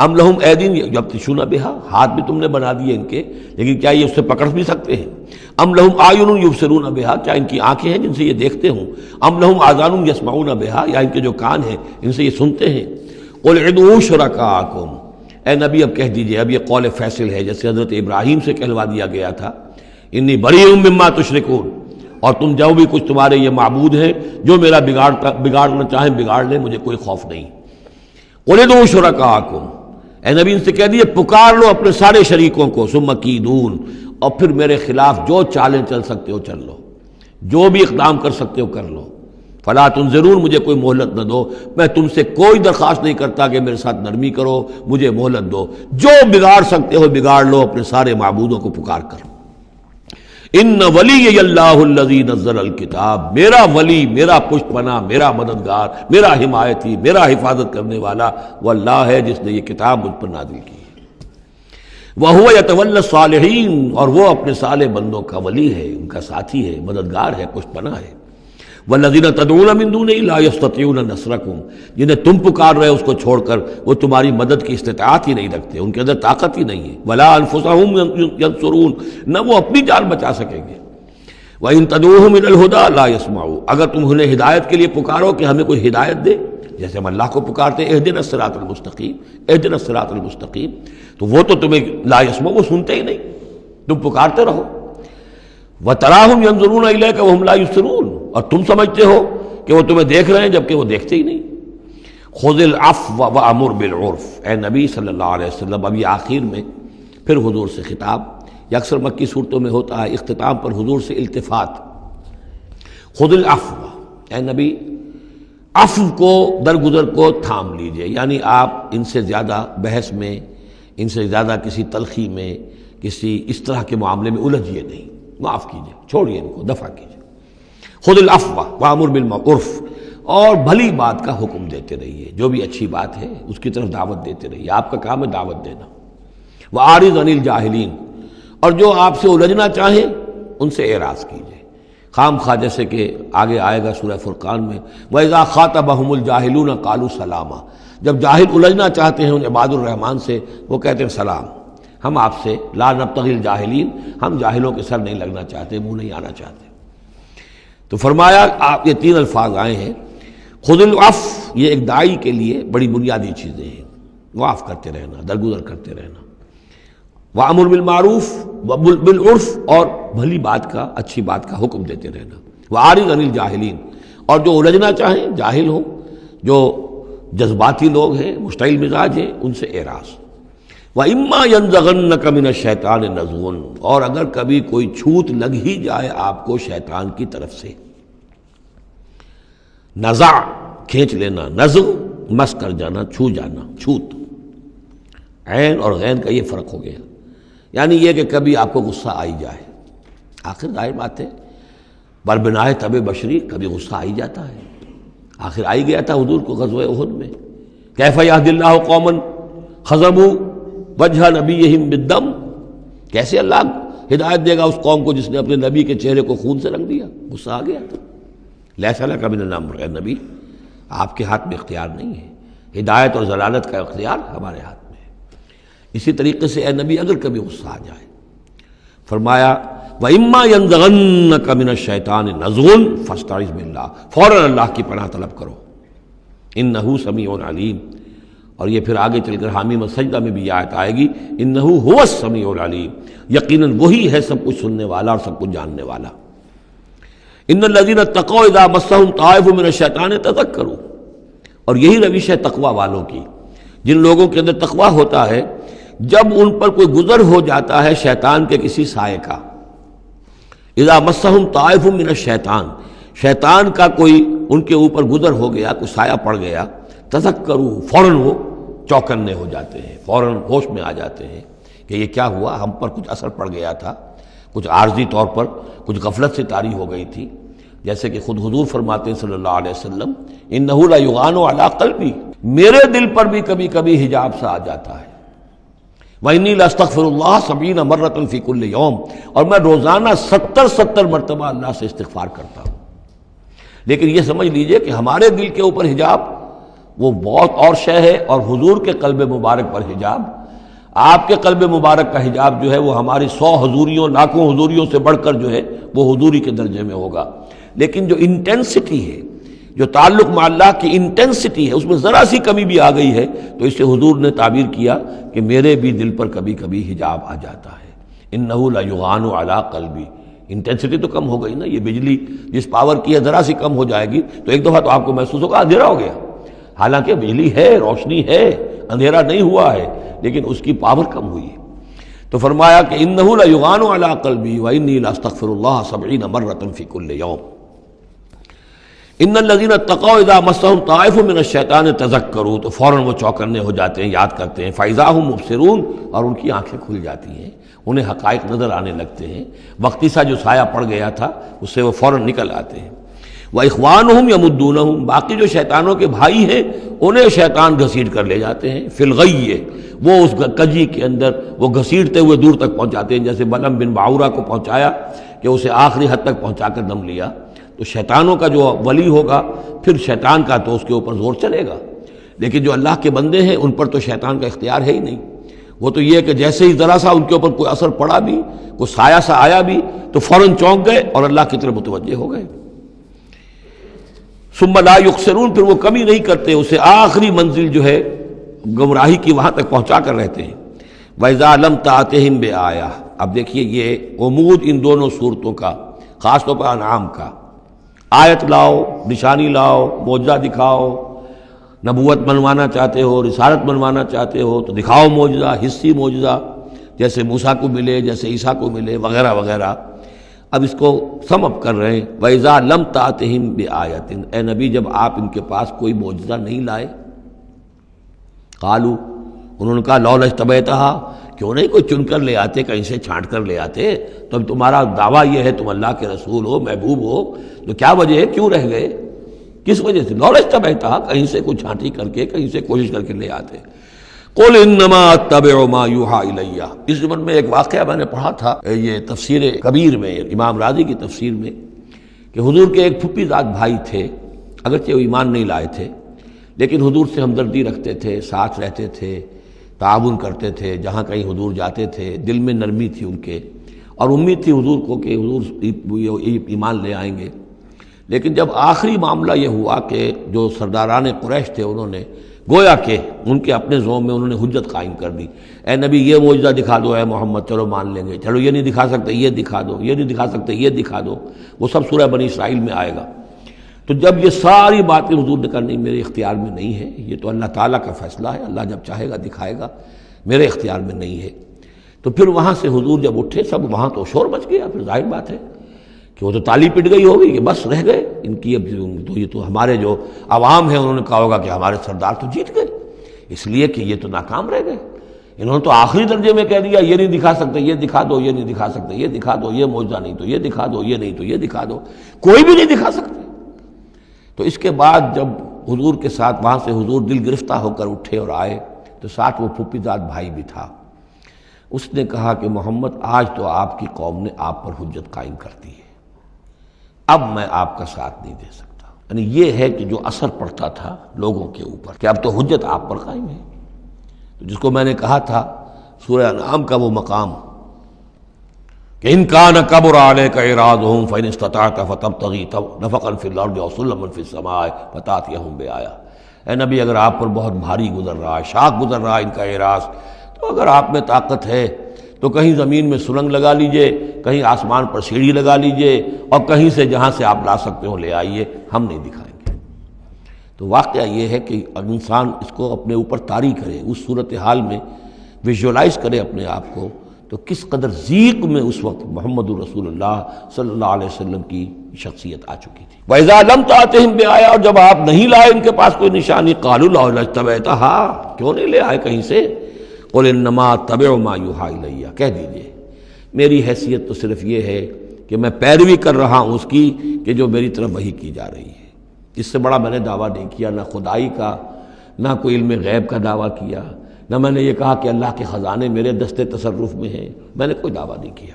ام لہم ایدین یبطشون بہا، ہاتھ بھی تم نے بنا دیے ان کے، لیکن کیا یہ اس سے پکڑ بھی سکتے ہیں؟ ام لہم اعین یبصرون بہا، کیا ان کی آنکھیں ہیں جن سے یہ دیکھتے ہوں؟ ام لہم آذان یسمعون بہا، یا ان کے جو کان ہیں ان سے یہ سنتے ہیں؟ قل ادعوا شرکاءکم، اے نبی اب کہہ دیجئے، اب یہ قول فیصل ہے، جیسے حضرت ابراہیم سے کہلوا دیا گیا تھا، انی بریء مما تشرکون، اور تم جو بھی کچھ تمہارے یہ معبود ہیں جو میرا بگاڑنا چاہیں بگاڑ لیں، مجھے کوئی خوف نہیں۔ قل ادعوا شرکاءکم، اے نبی ان سے کہہ دیے پکار لو اپنے سارے شریکوں کو، ثم کیدون، اور پھر میرے خلاف جو چالیں چل سکتے ہو چل لو، جو بھی اقدام کر سکتے ہو کر لو، فلا تنظرون، مجھے کوئی مہلت نہ دو، میں تم سے کوئی درخواست نہیں کرتا کہ میرے ساتھ نرمی کرو، مجھے مہلت دو، جو بگاڑ سکتے ہو بگاڑ لو اپنے سارے معبودوں کو پکار کر۔ ان ولی اللہ الذی نزل الکتاب، میرا ولی، میرا پشت پناہ، میرا مددگار، میرا حمایتی، میرا حفاظت کرنے والا وہ اللہ ہے جس نے یہ کتاب مجھ پر نازل کی ہے۔ وَهُوَ يَتَوَلَّى الصَّالِحِينَ، اور وہ اپنے صالح بندوں کا ولی ہے، ان کا ساتھی ہے، مددگار ہے، پشت پناہ ہے۔ وَالَّذِينَ تَدْعُونَ مِن دُونِهِ لَا يَسْتَطِيعُونَ نَصْرَكُمْ، جنہیں تم پکار رہے ہو اس کو چھوڑ کر وہ تمہاری مدد کی استطاعت ہی نہیں رکھتے، ان کے اندر طاقت ہی نہیں ہے۔ وَلَا أَنفُسَهُمْ يَنصُرُونَ، نہ وہ اپنی جان بچا سکیں گے۔ وَإِن تَدْعُوهُمْ إِلَى الْهُدَىٰ لَا يَسْمَعُوا، اگر تم انہیں ہدایت کے لیے پکارو کہ ہمیں کوئی ہدایت دے، جیسے ہم اللہ کو پکارتے ہیں اہدنا الصراط المستقیم، اہدنا الصراط المستقیم، تو وہ تو تمہیں لا يسمعوا، وہ سنتے ہی نہیں، تم پکارتے رہو۔ وَتَرَاهُمْ يَنظُرُونَ إِلَيْكَ وَهُمْ لَا يُبْصِرُونَ، اور تم سمجھتے ہو کہ وہ تمہیں دیکھ رہے ہیں جبکہ وہ دیکھتے ہی نہیں۔ خُذِ الْعَفْوَ وَأْمُرْ بِالْعُرْفِ، اے نبی صلی اللہ علیہ وسلم، اب یہ آخر میں پھر حضور سے خطاب، یہ اکثر مکی صورتوں میں ہوتا ہے، اختتام پر حضور سے التفات۔ خُذِ الْعَفْوَ، اے نبی عفو کو، درگزر کو تھام لیجئے، یعنی آپ ان سے زیادہ بحث میں، ان سے زیادہ کسی تلخی میں، کسی اس طرح کے معاملے میں الجھیے نہیں، معاف کیجئے، چھوڑیے ان کو، دفع کیجئے۔ خُذِ الْعَفْوَ وَأْمُرْ بِالْمَعْرُوفِ، اور بھلی بات کا حکم دیتے رہیے، جو بھی اچھی بات ہے اس کی طرف دعوت دیتے رہیے، آپ کا کام ہے دعوت دینا۔ وَأَعْرِضْ عَنِ الْجَاهِلِينَ، اور جو آپ سے الجھنا چاہیں ان سے اعراض کیجئے، خام خواہ، جیسے کہ آگے آئے گا سورہ فرقان میں، وَإِذَا خَاطَبَهُمُ الْجَاهِلُونَ قَالُوا سَلَامًا، جب جاہل الجھنا چاہتے ہیں ان عباد الرحمن سے، وہ کہتے ہیں سلام، ہم آپ سے لا نبتغی الجاہلین، ہم جاہلوں کے سر نہیں لگنا چاہتے، منہ نہیں آنا چاہتے۔ تو فرمایا آپ یہ تین الفاظ آئے ہیں، خُذِ الْعَفْوَ، یہ ایک داعی کے لیے بڑی بنیادی چیزیں ہیں، معاف کرتے رہنا، درگزر کرتے رہنا۔ وَأَمُرْ بِالْمَعْرُوفِ وَبِالْعُرْفِ، اور بھلی بات کا، اچھی بات کا حکم دیتے رہنا۔ وَأَعْرِضْ عَنِ الْجَاهِلِينَ، اور جو الجھنا چاہیں، جاہل ہوں، جو جذباتی لوگ ہیں، مشتعل مزاج ہیں، ان سے اعراض۔ وَإِمَّا يَنزَغَنَّكَ مِنَ الشَّيْطَانِ نَزْغٌ، اور اگر کبھی کوئی چھوت لگ ہی جائے آپ کو شیطان کی طرف سے، نزع کھینچ لینا، نزغ مس کر جانا، چھو جانا، چھوت، عین اور غین کا یہ فرق ہو گیا، یعنی یہ کہ کبھی آپ کو غصہ آئی جائے، آخر ظاہر بات ہے بربنائے طبع بشری، کبھی غصہ آئی جاتا ہے، آخر آئی گیا تھا حضور کو غزوہ احد میں، کیف یہدی اللہ قوما خضبوا وجہ نبیہم بالدم، کیسے اللہ ہدایت دے گا اس قوم کو جس نے اپنے نبی کے چہرے کو خون سے رنگ دیا، غصہ آ گیا تھا۔ لیس لک من الامر، اے نبی آپ کے ہاتھ میں اختیار نہیں ہے، ہدایت اور ضلالت کا اختیار ہمارے ہاتھ میں ہے۔ اسی طریقے سے اے نبی اگر کبھی غصہ آ جائے، فرمایا وَإِمَّا يَنزَغَنَّكَ مِنَ الشَّيْطَانِ نَزْغٌ فَاسْتَعِذْ بِاللَّهِ، فوراً اللہ کی پناہ طلب کرو، إِنَّهُ سَمِيعٌ عَلِيمٌ۔ اور یہ پھر آگے چل کر حامیم السجدہ میں بھی یہ آیت آئے گی، إِنَّهُ هُوَ السَّمِيعُ الْعَلِيمُ، یقیناً وہی ہے سب کچھ سننے والا اور سب کچھ جاننے والا۔ إِنَّ الَّذِينَ اتَّقَوْا إِذَا مَسَّهُمْ طَائِفٌ مِّنَ الشَّيْطَانِ تَذَكَّرُوا، اور یہی روش ہے تقوی والوں کی، جن لوگوں کے اندر تقوی ہوتا ہے، جب ان پر کوئی گزر ہو جاتا ہے شیطان کے کسی سائے کا، اذا مسہم طائف من الشیطان، شیطان کا کوئی ان کے اوپر گزر ہو گیا، کوئی سایہ پڑ گیا، تذکروا، فوراً وہ چوکنے ہو جاتے ہیں، فوراً ہوش میں آ جاتے ہیں کہ یہ کیا ہوا، ہم پر کچھ اثر پڑ گیا تھا، کچھ عارضی طور پر کچھ غفلت سے طاری ہو گئی تھی، جیسے کہ خود حضور فرماتے ہیں صلی اللہ علیہ وسلم، انہ لا یغان علی قلبی، میرے دل پر بھی کبھی کبھی حجاب سا آ جاتا ہے، وَإِنِّي لَأَسْتَغْفِرُ اللَّهَ 70 مرة فی کل یوم، اور میں روزانہ 70 مرتبہ اللہ سے استغفار کرتا ہوں۔ لیکن یہ سمجھ لیجئے کہ ہمارے دل کے اوپر حجاب وہ بہت اور شے ہے، اور حضور کے قلب مبارک پر حجاب، آپ کے قلب مبارک کا حجاب جو ہے وہ ہماری 100 حضوریوں، لاکھوں حضوریوں سے بڑھ کر جو ہے وہ حضوری کے درجے میں ہوگا، لیکن جو انٹینسٹی ہے، جو تعلق مع اللہ کی انٹینسٹی ہے، اس میں ذرا سی کمی بھی آ گئی ہے تو اس سے حضور نے تعبیر کیا کہ میرے بھی دل پر کبھی کبھی حجاب آ جاتا ہے، انہ لا یغان علی قلبی، انٹینسٹی تو کم ہو گئی نا، یہ بجلی جس پاور کی ہے ذرا سی کم ہو جائے گی تو ایک دفعہ تو آپ کو محسوس ہوگا اندھیرا ہو گیا، حالانکہ بجلی ہے، روشنی ہے، اندھیرا نہیں ہوا ہے، لیکن اس کی پاور کم ہوئی ہے۔ تو فرمایا کہ انہ لا یغان علی قلبی وانی لاستغفر اللہ 70 مرة فی کل یوم۔ ان الذین اتقوا اذا مسهم طائف من الشیطان تذکروا، تو فوراً وہ چوکنے ہو جاتے ہیں، یاد کرتے ہیں، فاذا هم مبصرون، اور ان کی آنکھیں کھل جاتی ہیں، انہیں حقائق نظر آنے لگتے ہیں، وقتی سا جو سایہ پڑ گیا تھا اس سے وہ فوراً نکل آتے ہیں۔ وَإِخْوَانُهُمْ يَمُدُّونَهُمْ، باقی جو شیطانوں کے بھائی ہیں انہیں شیطان گھسیٹ کر لے جاتے ہیں، فی الغی، وہ اس کجی کے اندر وہ گھسیٹتے ہوئے دور تک پہنچاتے ہیں، جیسے بلعم بن باعورہ کو پہنچایا کہ اسے آخری حد تک پہنچا کر دم لیا۔ تو شیطانوں کا جو ولی ہوگا پھر شیطان کا تو اس کے اوپر زور چلے گا، لیکن جو اللہ کے بندے ہیں ان پر تو شیطان کا اختیار ہے ہی نہیں۔ وہ تو یہ کہ جیسے ہی ذرا سا ان کے اوپر کوئی اثر پڑا بھی، کوئی سایہ سا آیا بھی تو فوراً چونک گئے اور اللہ کی طرف متوجہ ہو گئے۔ ثم لا یخسرون، پھر وہ کمی نہیں کرتے، اسے آخری منزل جو ہے گمراہی کی وہاں تک پہنچا کر رہتے ہیں۔ وَإِذَا لَمْ تَأْتِهِمْ بِآیَةٍ، اب دیکھیے یہ عمود ان دونوں صورتوں کا، خاص طور پر انعام کا، آیت لاؤ، نشانی لاؤ، معجزہ دکھاؤ، نبوت منوانا چاہتے ہو، رسالت منوانا چاہتے ہو تو دکھاؤ معجزہ، حصی معجزہ، جیسے موسیٰ کو ملے، جیسے عیسیٰ کو ملے، وغیرہ وغیرہ۔ اب اس کو سم اپ کر رہے ہیں، وَإِذَا لَمْ تَأْتِهِمْ بِآیَةٍ، اے نبی جب آپ ان کے پاس کوئی معجزہ نہیں لائے، قالوا، انہوں نے کہا لولا اجتبیتہا، کیوں نہیں کوئی چن کر لے آتے، کہیں سے چھانٹ کر لے آتے، تو اب تمہارا دعویٰ یہ ہے تم اللہ کے رسول ہو، محبوب ہو، تو کیا وجہ ہے، کیوں رہ گئے، کس وجہ سے؟ لولا اجتبیتہا، کہیں سے کوئی چھانٹی کر کے، کہیں سے کوشش کر کے لے آتے۔ قل انما اتبع ما یوحی الی، اس زمن میں ایک واقعہ میں نے پڑھا تھا یہ تفسیر کبیر میں، امام راضی کی تفسیر میں، کہ حضور کے ایک پھوپھی زاد بھائی تھے، اگرچہ وہ ایمان نہیں لائے تھے لیکن حضور سے ہمدردی رکھتے تھے، ساتھ رہتے تھے، تعاون کرتے تھے، جہاں کہیں حضور جاتے تھے دل میں نرمی تھی ان کے، اور امید تھی حضور کو کہ حضور ایمان لے آئیں گے۔ لیکن جب آخری معاملہ یہ ہوا کہ جو سرداران قریش تھے انہوں نے گویا کہ ان کے اپنے زوم میں انہوں نے حجت قائم کر دی، اے نبی یہ معجزہ دکھا دو، اے محمد چلو مان لیں گے، چلو یہ نہیں دکھا سکتے یہ دکھا دو، یہ نہیں دکھا سکتے یہ دکھا دو، وہ سب سورہ بنی اسرائیل میں آئے گا۔ تو جب یہ ساری باتیں حضور نے کرنی میرے اختیار میں نہیں ہے، یہ تو اللہ تعالیٰ کا فیصلہ ہے، اللہ جب چاہے گا دکھائے گا، میرے اختیار میں نہیں ہے۔ تو پھر وہاں سے حضور جب اٹھے سب وہاں تو شور مچ گیا، پھر ظاہر بات ہے کہ وہ تو تالی پٹ گئی ہوگی کہ بس رہ گئے ان کی، اب تو یہ تو ہمارے جو عوام ہیں انہوں نے کہا ہوگا کہ ہمارے سردار تو جیت گئے، اس لیے کہ یہ تو ناکام رہ گئے، انہوں نے تو آخری درجے میں کہہ دیا یہ نہیں دکھا سکتے یہ دکھا دو، یہ نہیں دکھا سکتے یہ دکھا دو، یہ معجزہ نہیں تو یہ دکھا دو، یہ نہیں تو یہ دکھا دو، کوئی بھی نہیں دکھا سکتے۔ تو اس کے بعد جب حضور کے ساتھ وہاں سے حضور دل گرفتہ ہو کر اٹھے اور آئے تو ساتھ وہ پھوپھی زاد بھائی بھی تھا، اس نے کہا کہ محمد آج تو آپ کی قوم نے آپ پر حجت قائم کر دی ہے، اب میں آپ کا ساتھ نہیں دے سکتا۔ یعنی یہ ہے کہ جو اثر پڑتا تھا لوگوں کے اوپر کہ اب تو حجت آپ پر قائم ہے، تو جس کو میں نے کہا تھا سورہ انعام کا وہ مقام کہ ان کان کبر علیک اعراضهم فان استطعت فتبتغی نفقا فی الارض او سلما فی السماء فتاتیہم بآیہ، اے نبی اگر آپ پر بہت بھاری گزر رہا ہے، شاق گزر رہا ہے ان کا اعراض، تو اگر آپ میں طاقت ہے تو کہیں زمین میں سرنگ لگا لیجئے، کہیں آسمان پر سیڑھی لگا لیجئے، اور کہیں سے جہاں سے آپ لا سکتے ہو لے آئیے، ہم نہیں دکھائیں گے۔ تو واقعہ یہ ہے کہ انسان اس کو اپنے اوپر طاری کرے، اس صورتحال میں ویژولائز کرے اپنے آپ کو، تو کس قدر ضیق میں اس وقت محمد رسول اللہ صلی اللہ علیہ وسلم کی شخصیت آ چکی تھی۔ وَإِذَا لَمْ تَأْتِهِمْ بِآیَةٍ، اور جب آپ نہیں لائے ان کے پاس کوئی نشانی، قَالُوا لَوْلَا اجْتَبَیْتَهَا، کیوں نہیں لے آئے کہیں سے؟ قُلْ إِنَّمَا أَتَّبِعُ مَا يُوحَىٰ إِلَيَّ، کہہ دیجئے میری حیثیت تو صرف یہ ہے کہ میں پیروی کر رہا ہوں اس کی کہ جو میری طرف وحی کی جا رہی ہے، اس سے بڑا میں نے دعویٰ نہیں کیا، نہ خدائی کا، نہ کوئی علم غیب کا دعویٰ کیا، نہ میں نے یہ کہا کہ اللہ کے خزانے میرے دستے تصرف میں ہیں، میں نے کوئی دعویٰ نہیں کیا۔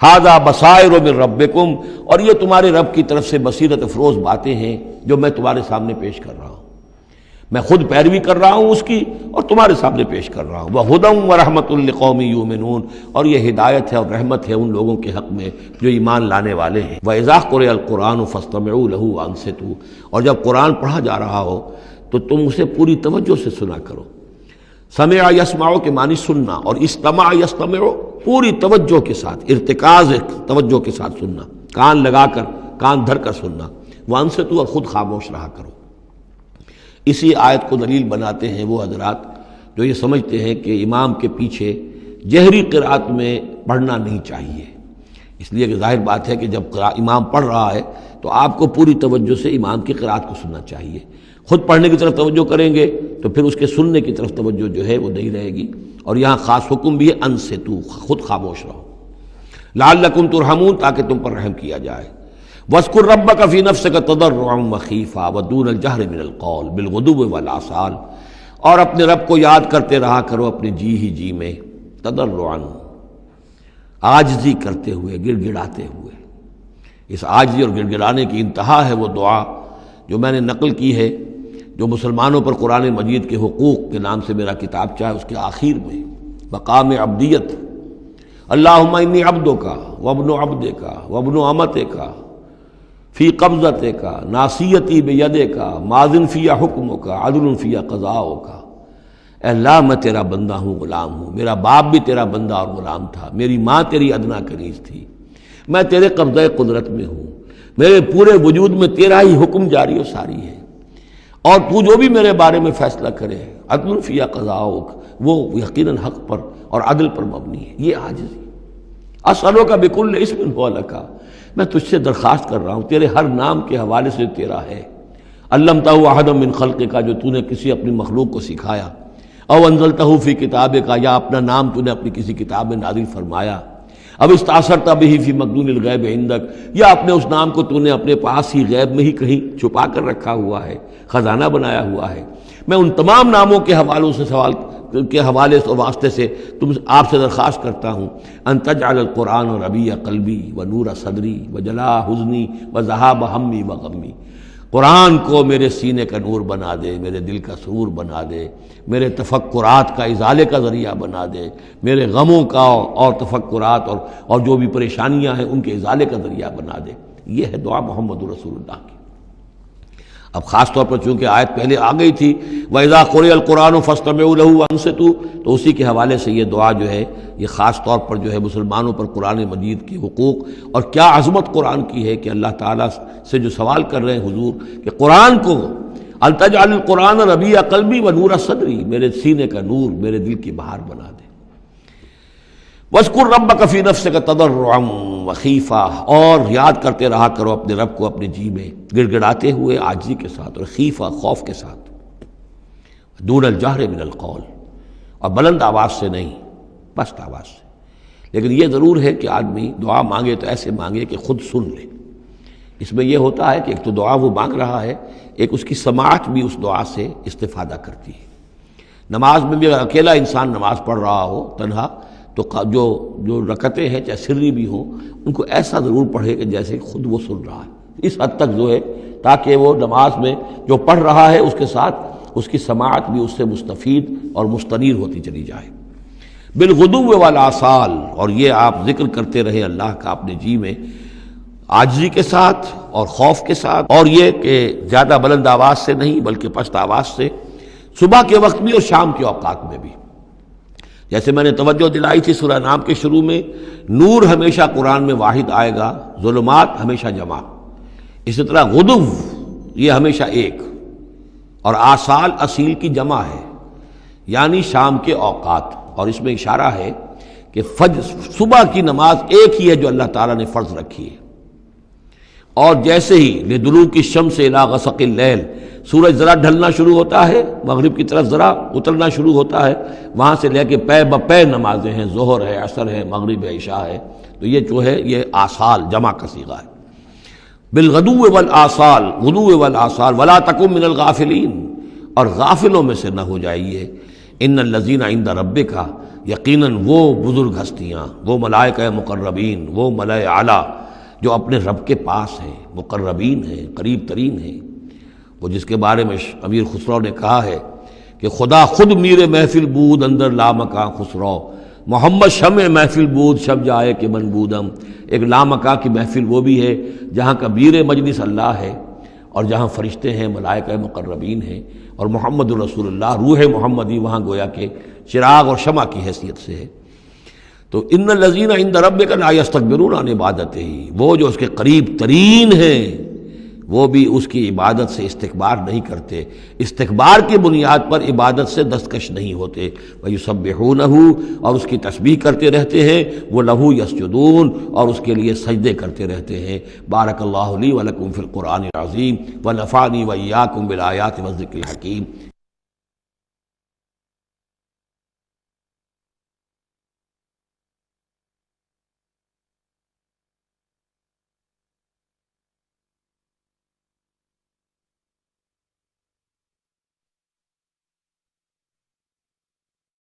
ھذا بصائر من ربکم، اور یہ تمہارے رب کی طرف سے بصیرت افروز باتیں ہیں جو میں تمہارے سامنے پیش کر رہا ہوں، میں خود پیروی کر رہا ہوں اس کی اور تمہارے سامنے پیش کر رہا ہوں۔ وَھدًى وَرَحْمَةٌ لِقَوْمٍ يُؤْمِنُونَ، اور یہ ہدایت ہے اور رحمت ہے ان لوگوں کے حق میں جو ایمان لانے والے ہیں۔ وَإِذَا قُرِئَ الْقُرْآنُ فَاسْتَمِعُوا لَهُ وَأَنصِتُوا، اور جب قرآن پڑھا جا رہا ہو تو تم اسے پوری توجہ سے سنا کرو۔ سمع یسمع کے معنی سننا، اور استمع یستمع پوری توجہ کے ساتھ، ارتکاز توجہ کے ساتھ سننا، کان لگا کر، کان دھر کر سننا۔ وانصتوا، اور خود خاموش رہا کرو۔ اسی آیت کو دلیل بناتے ہیں وہ حضرات جو یہ سمجھتے ہیں کہ امام کے پیچھے جہری قرأت میں پڑھنا نہیں چاہیے، اس لیے کہ ظاہر بات ہے کہ جب امام پڑھ رہا ہے تو آپ کو پوری توجہ سے امام کی قرأت کو سننا چاہیے، خود پڑھنے کی طرف توجہ کریں گے تو پھر اس کے سننے کی طرف توجہ جو ہے وہ نہیں رہے گی، اور یہاں خاص حکم بھی ہے انصتوا، خود خاموش رہو، لعلکم ترحمون، تاکہ تم پر رحم کیا جائے۔ واذکر ربک فی نفسک تضرعا وخیفا ودون الجہر من القول بالغدو والآصال، اور اپنے رب کو یاد کرتے رہا کرو اپنے جی ہی جی میں، تضرعا، عاجزی کرتے ہوئے، گڑ گڑاتے ہوئے۔ اس عاجزی اور گڑ گڑانے کی انتہا ہے وہ دعا جو میں نے نقل کی ہے، جو مسلمانوں پر قرآن مجید کے حقوق کے نام سے میرا کتابچہ ہے، اس کے آخر میں مقام عبدیت، اللہم انی عبدک وابن عبدک وابن امتک فی قبضتک ناصیتی بیدک ماض فی حکمک عدل فی قضاؤک۔ اے اللہ میں تیرا بندہ ہوں، غلام ہوں، میرا باپ بھی تیرا بندہ اور غلام تھا، میری ماں تیری ادنا کنیز تھی، میں تیرے قبضہ قدرت میں ہوں، میرے پورے وجود میں تیرا ہی حکم جاری و ساری ہے، اور تو جو بھی میرے بارے میں فیصلہ کرے عدل فی قضاؤک، وہ یقیناً حق پر اور عدل پر مبنی ہے۔ یہ عاجزی۔ اسألک بکل اسم هو لک، میں تجھ سے درخواست کر رہا ہوں تیرے ہر نام کے حوالے سے تیرا ہے، علمتہ احدا من خلقک، جو تو نے کسی اپنی مخلوق کو سکھایا، او انزلتہ فی کتابک، یا اپنا نام تو نے اپنی کسی کتاب میں نازل فرمایا، اب استاثرت بہ فی مکنون الغیب عندک، یا اپنے اس نام کو تو نے اپنے پاس ہی غیب میں ہی کہیں چھپا کر رکھا ہوا ہے، خزانہ بنایا ہوا ہے۔ میں ان تمام ناموں کے حوالوں سے سوال کے حوالے اور واسطے سے آپ سے درخواست کرتا ہوں، ان تجعل القرآن ربیع قلبی ونور صدری وجلاء حزنی وذہاب ہمی وغمی، قرآن کو میرے سینے کا نور بنا دے، میرے دل کا سرور بنا دے، میرے تفکرات کا ازالے کا ذریعہ بنا دے، میرے غموں کا اور تفکرات اور جو بھی پریشانیاں ہیں ان کے ازالے کا ذریعہ بنا دے۔ یہ ہے دعا محمد رسول اللہ کی۔ اب خاص طور پر چونکہ آیت پہلے آ گئی تھی وَإِذَا قُرِئَ الْقُرْآنُ فَاسْتَمِعُوا لَهُ وَأَنصِتُوا، تو اسی کے حوالے سے یہ دعا جو ہے یہ خاص طور پر جو ہے مسلمانوں پر قرآن مجید کے حقوق اور کیا عظمت قرآن کی ہے کہ اللہ تعالیٰ سے جو سوال کر رہے ہیں حضور کہ قرآن کو ان تجعل القرآن ربیع قلبی ونور صدری، میرے سینے کا نور، میرے دل کی بہار بنا دے۔ وَاذْكُرْ رَبَّكَ فِي نَفْسِكَ تَضَرُّعًا وَخِيفًا، اور یاد کرتے رہا کرو اپنے رب کو اپنے جی میں، گڑ گڑاتے ہوئے، عاجزی کے ساتھ، اور خیفہ، خوف کے ساتھ، دون الجہر من القول، اور بلند آواز سے نہیں، پست آواز سے۔ لیکن یہ ضرور ہے کہ آدمی دعا مانگے تو ایسے مانگے کہ خود سن لے۔ اس میں یہ ہوتا ہے کہ ایک تو دعا وہ مانگ رہا ہے، ایک اس کی سماعت بھی اس دعا سے استفادہ کرتی ہے۔ نماز میں بھی اگر اکیلا انسان نماز پڑھ رہا ہو تنہا، تو جو رکعتیں ہیں چاہے سری بھی ہوں، ان کو ایسا ضرور پڑھے کہ جیسے خود وہ سن رہا ہے، اس حد تک جو ہے تاکہ وہ نماز میں جو پڑھ رہا ہے اس کے ساتھ اس کی سماعت بھی اس سے مستفید اور مستنیر ہوتی چلی جائے۔ بالغدو والآصال، اور یہ آپ ذکر کرتے رہے اللہ کا اپنے جی میں، عاجزی کے ساتھ اور خوف کے ساتھ، اور یہ کہ زیادہ بلند آواز سے نہیں بلکہ پست آواز سے، صبح کے وقت بھی اور شام کے اوقات میں بھی۔ جیسے میں نے توجہ دلائی تھی سورہ نام کے شروع میں، نور ہمیشہ قرآن میں واحد آئے گا، ظلمات ہمیشہ جمع، اسی طرح غدو یہ ہمیشہ ایک، اور آصال اصیل کی جمع ہے، یعنی شام کے اوقات۔ اور اس میں اشارہ ہے کہ صبح کی نماز ایک ہی ہے جو اللہ تعالیٰ نے فرض رکھی ہے، اور جیسے ہی لدلوک الشمس الی غسق اللیل، سورج ذرا ڈھلنا شروع ہوتا ہے، مغرب کی طرف ذرا اترنا شروع ہوتا ہے، وہاں سے لے کے پے بپے نمازیں ہیں، ظہر ہے، عصر ہے، مغرب ہے، عشاء ہے، تو یہ جو ہے یہ آصال جمع کا صیغہ ہے۔ بالغدو والآصال، غدو والآصال، ولا تکن من الغافلین، اور غافلوں میں سے نہ ہو جائیے۔ ان الذین عند ربک، یقیناً وہ بزرگ ہستیاں، وہ ملائکہ مقربین، وہ ملائے اعلیٰ جو اپنے رب کے پاس ہیں، مقربین ہیں، قریب ترین ہیں، وہ جس کے بارے میں امیر خسرو نے کہا ہے کہ خدا خود میر محفل بود اندر لامکاں خسرو، محمد شمع محفل بود شب جائے کہ من بودم۔ ایک لامکاں کی محفل وہ بھی ہے جہاں کا میر مجلس اللہ ہے، اور جہاں فرشتے ہیں، ملائکہ مقربین ہیں، اور محمد رسول اللہ روح محمدی وہاں گویا کہ چراغ اور شمع کی حیثیت سے ہے۔ تو ان الذین عند ربک لا یستکبرون عن عبادتہ، وہ جو اس کے قریب ترین ہیں وہ بھی اس کی عبادت سے استکبار نہیں کرتے، استکبار کی بنیاد پر عبادت سے دستکش نہیں ہوتے۔ وَيُسَبِّحُونَهُ، اور اس کی تسبیح کرتے رہتے ہیں، وہ لہو یسجدون، اور اس کے لیے سجدے کرتے رہتے ہیں۔ بارک اللہ لی ولکم فی القرآن العظیم ونفعنی وإیاکم بالآیات والذکر الحکیم۔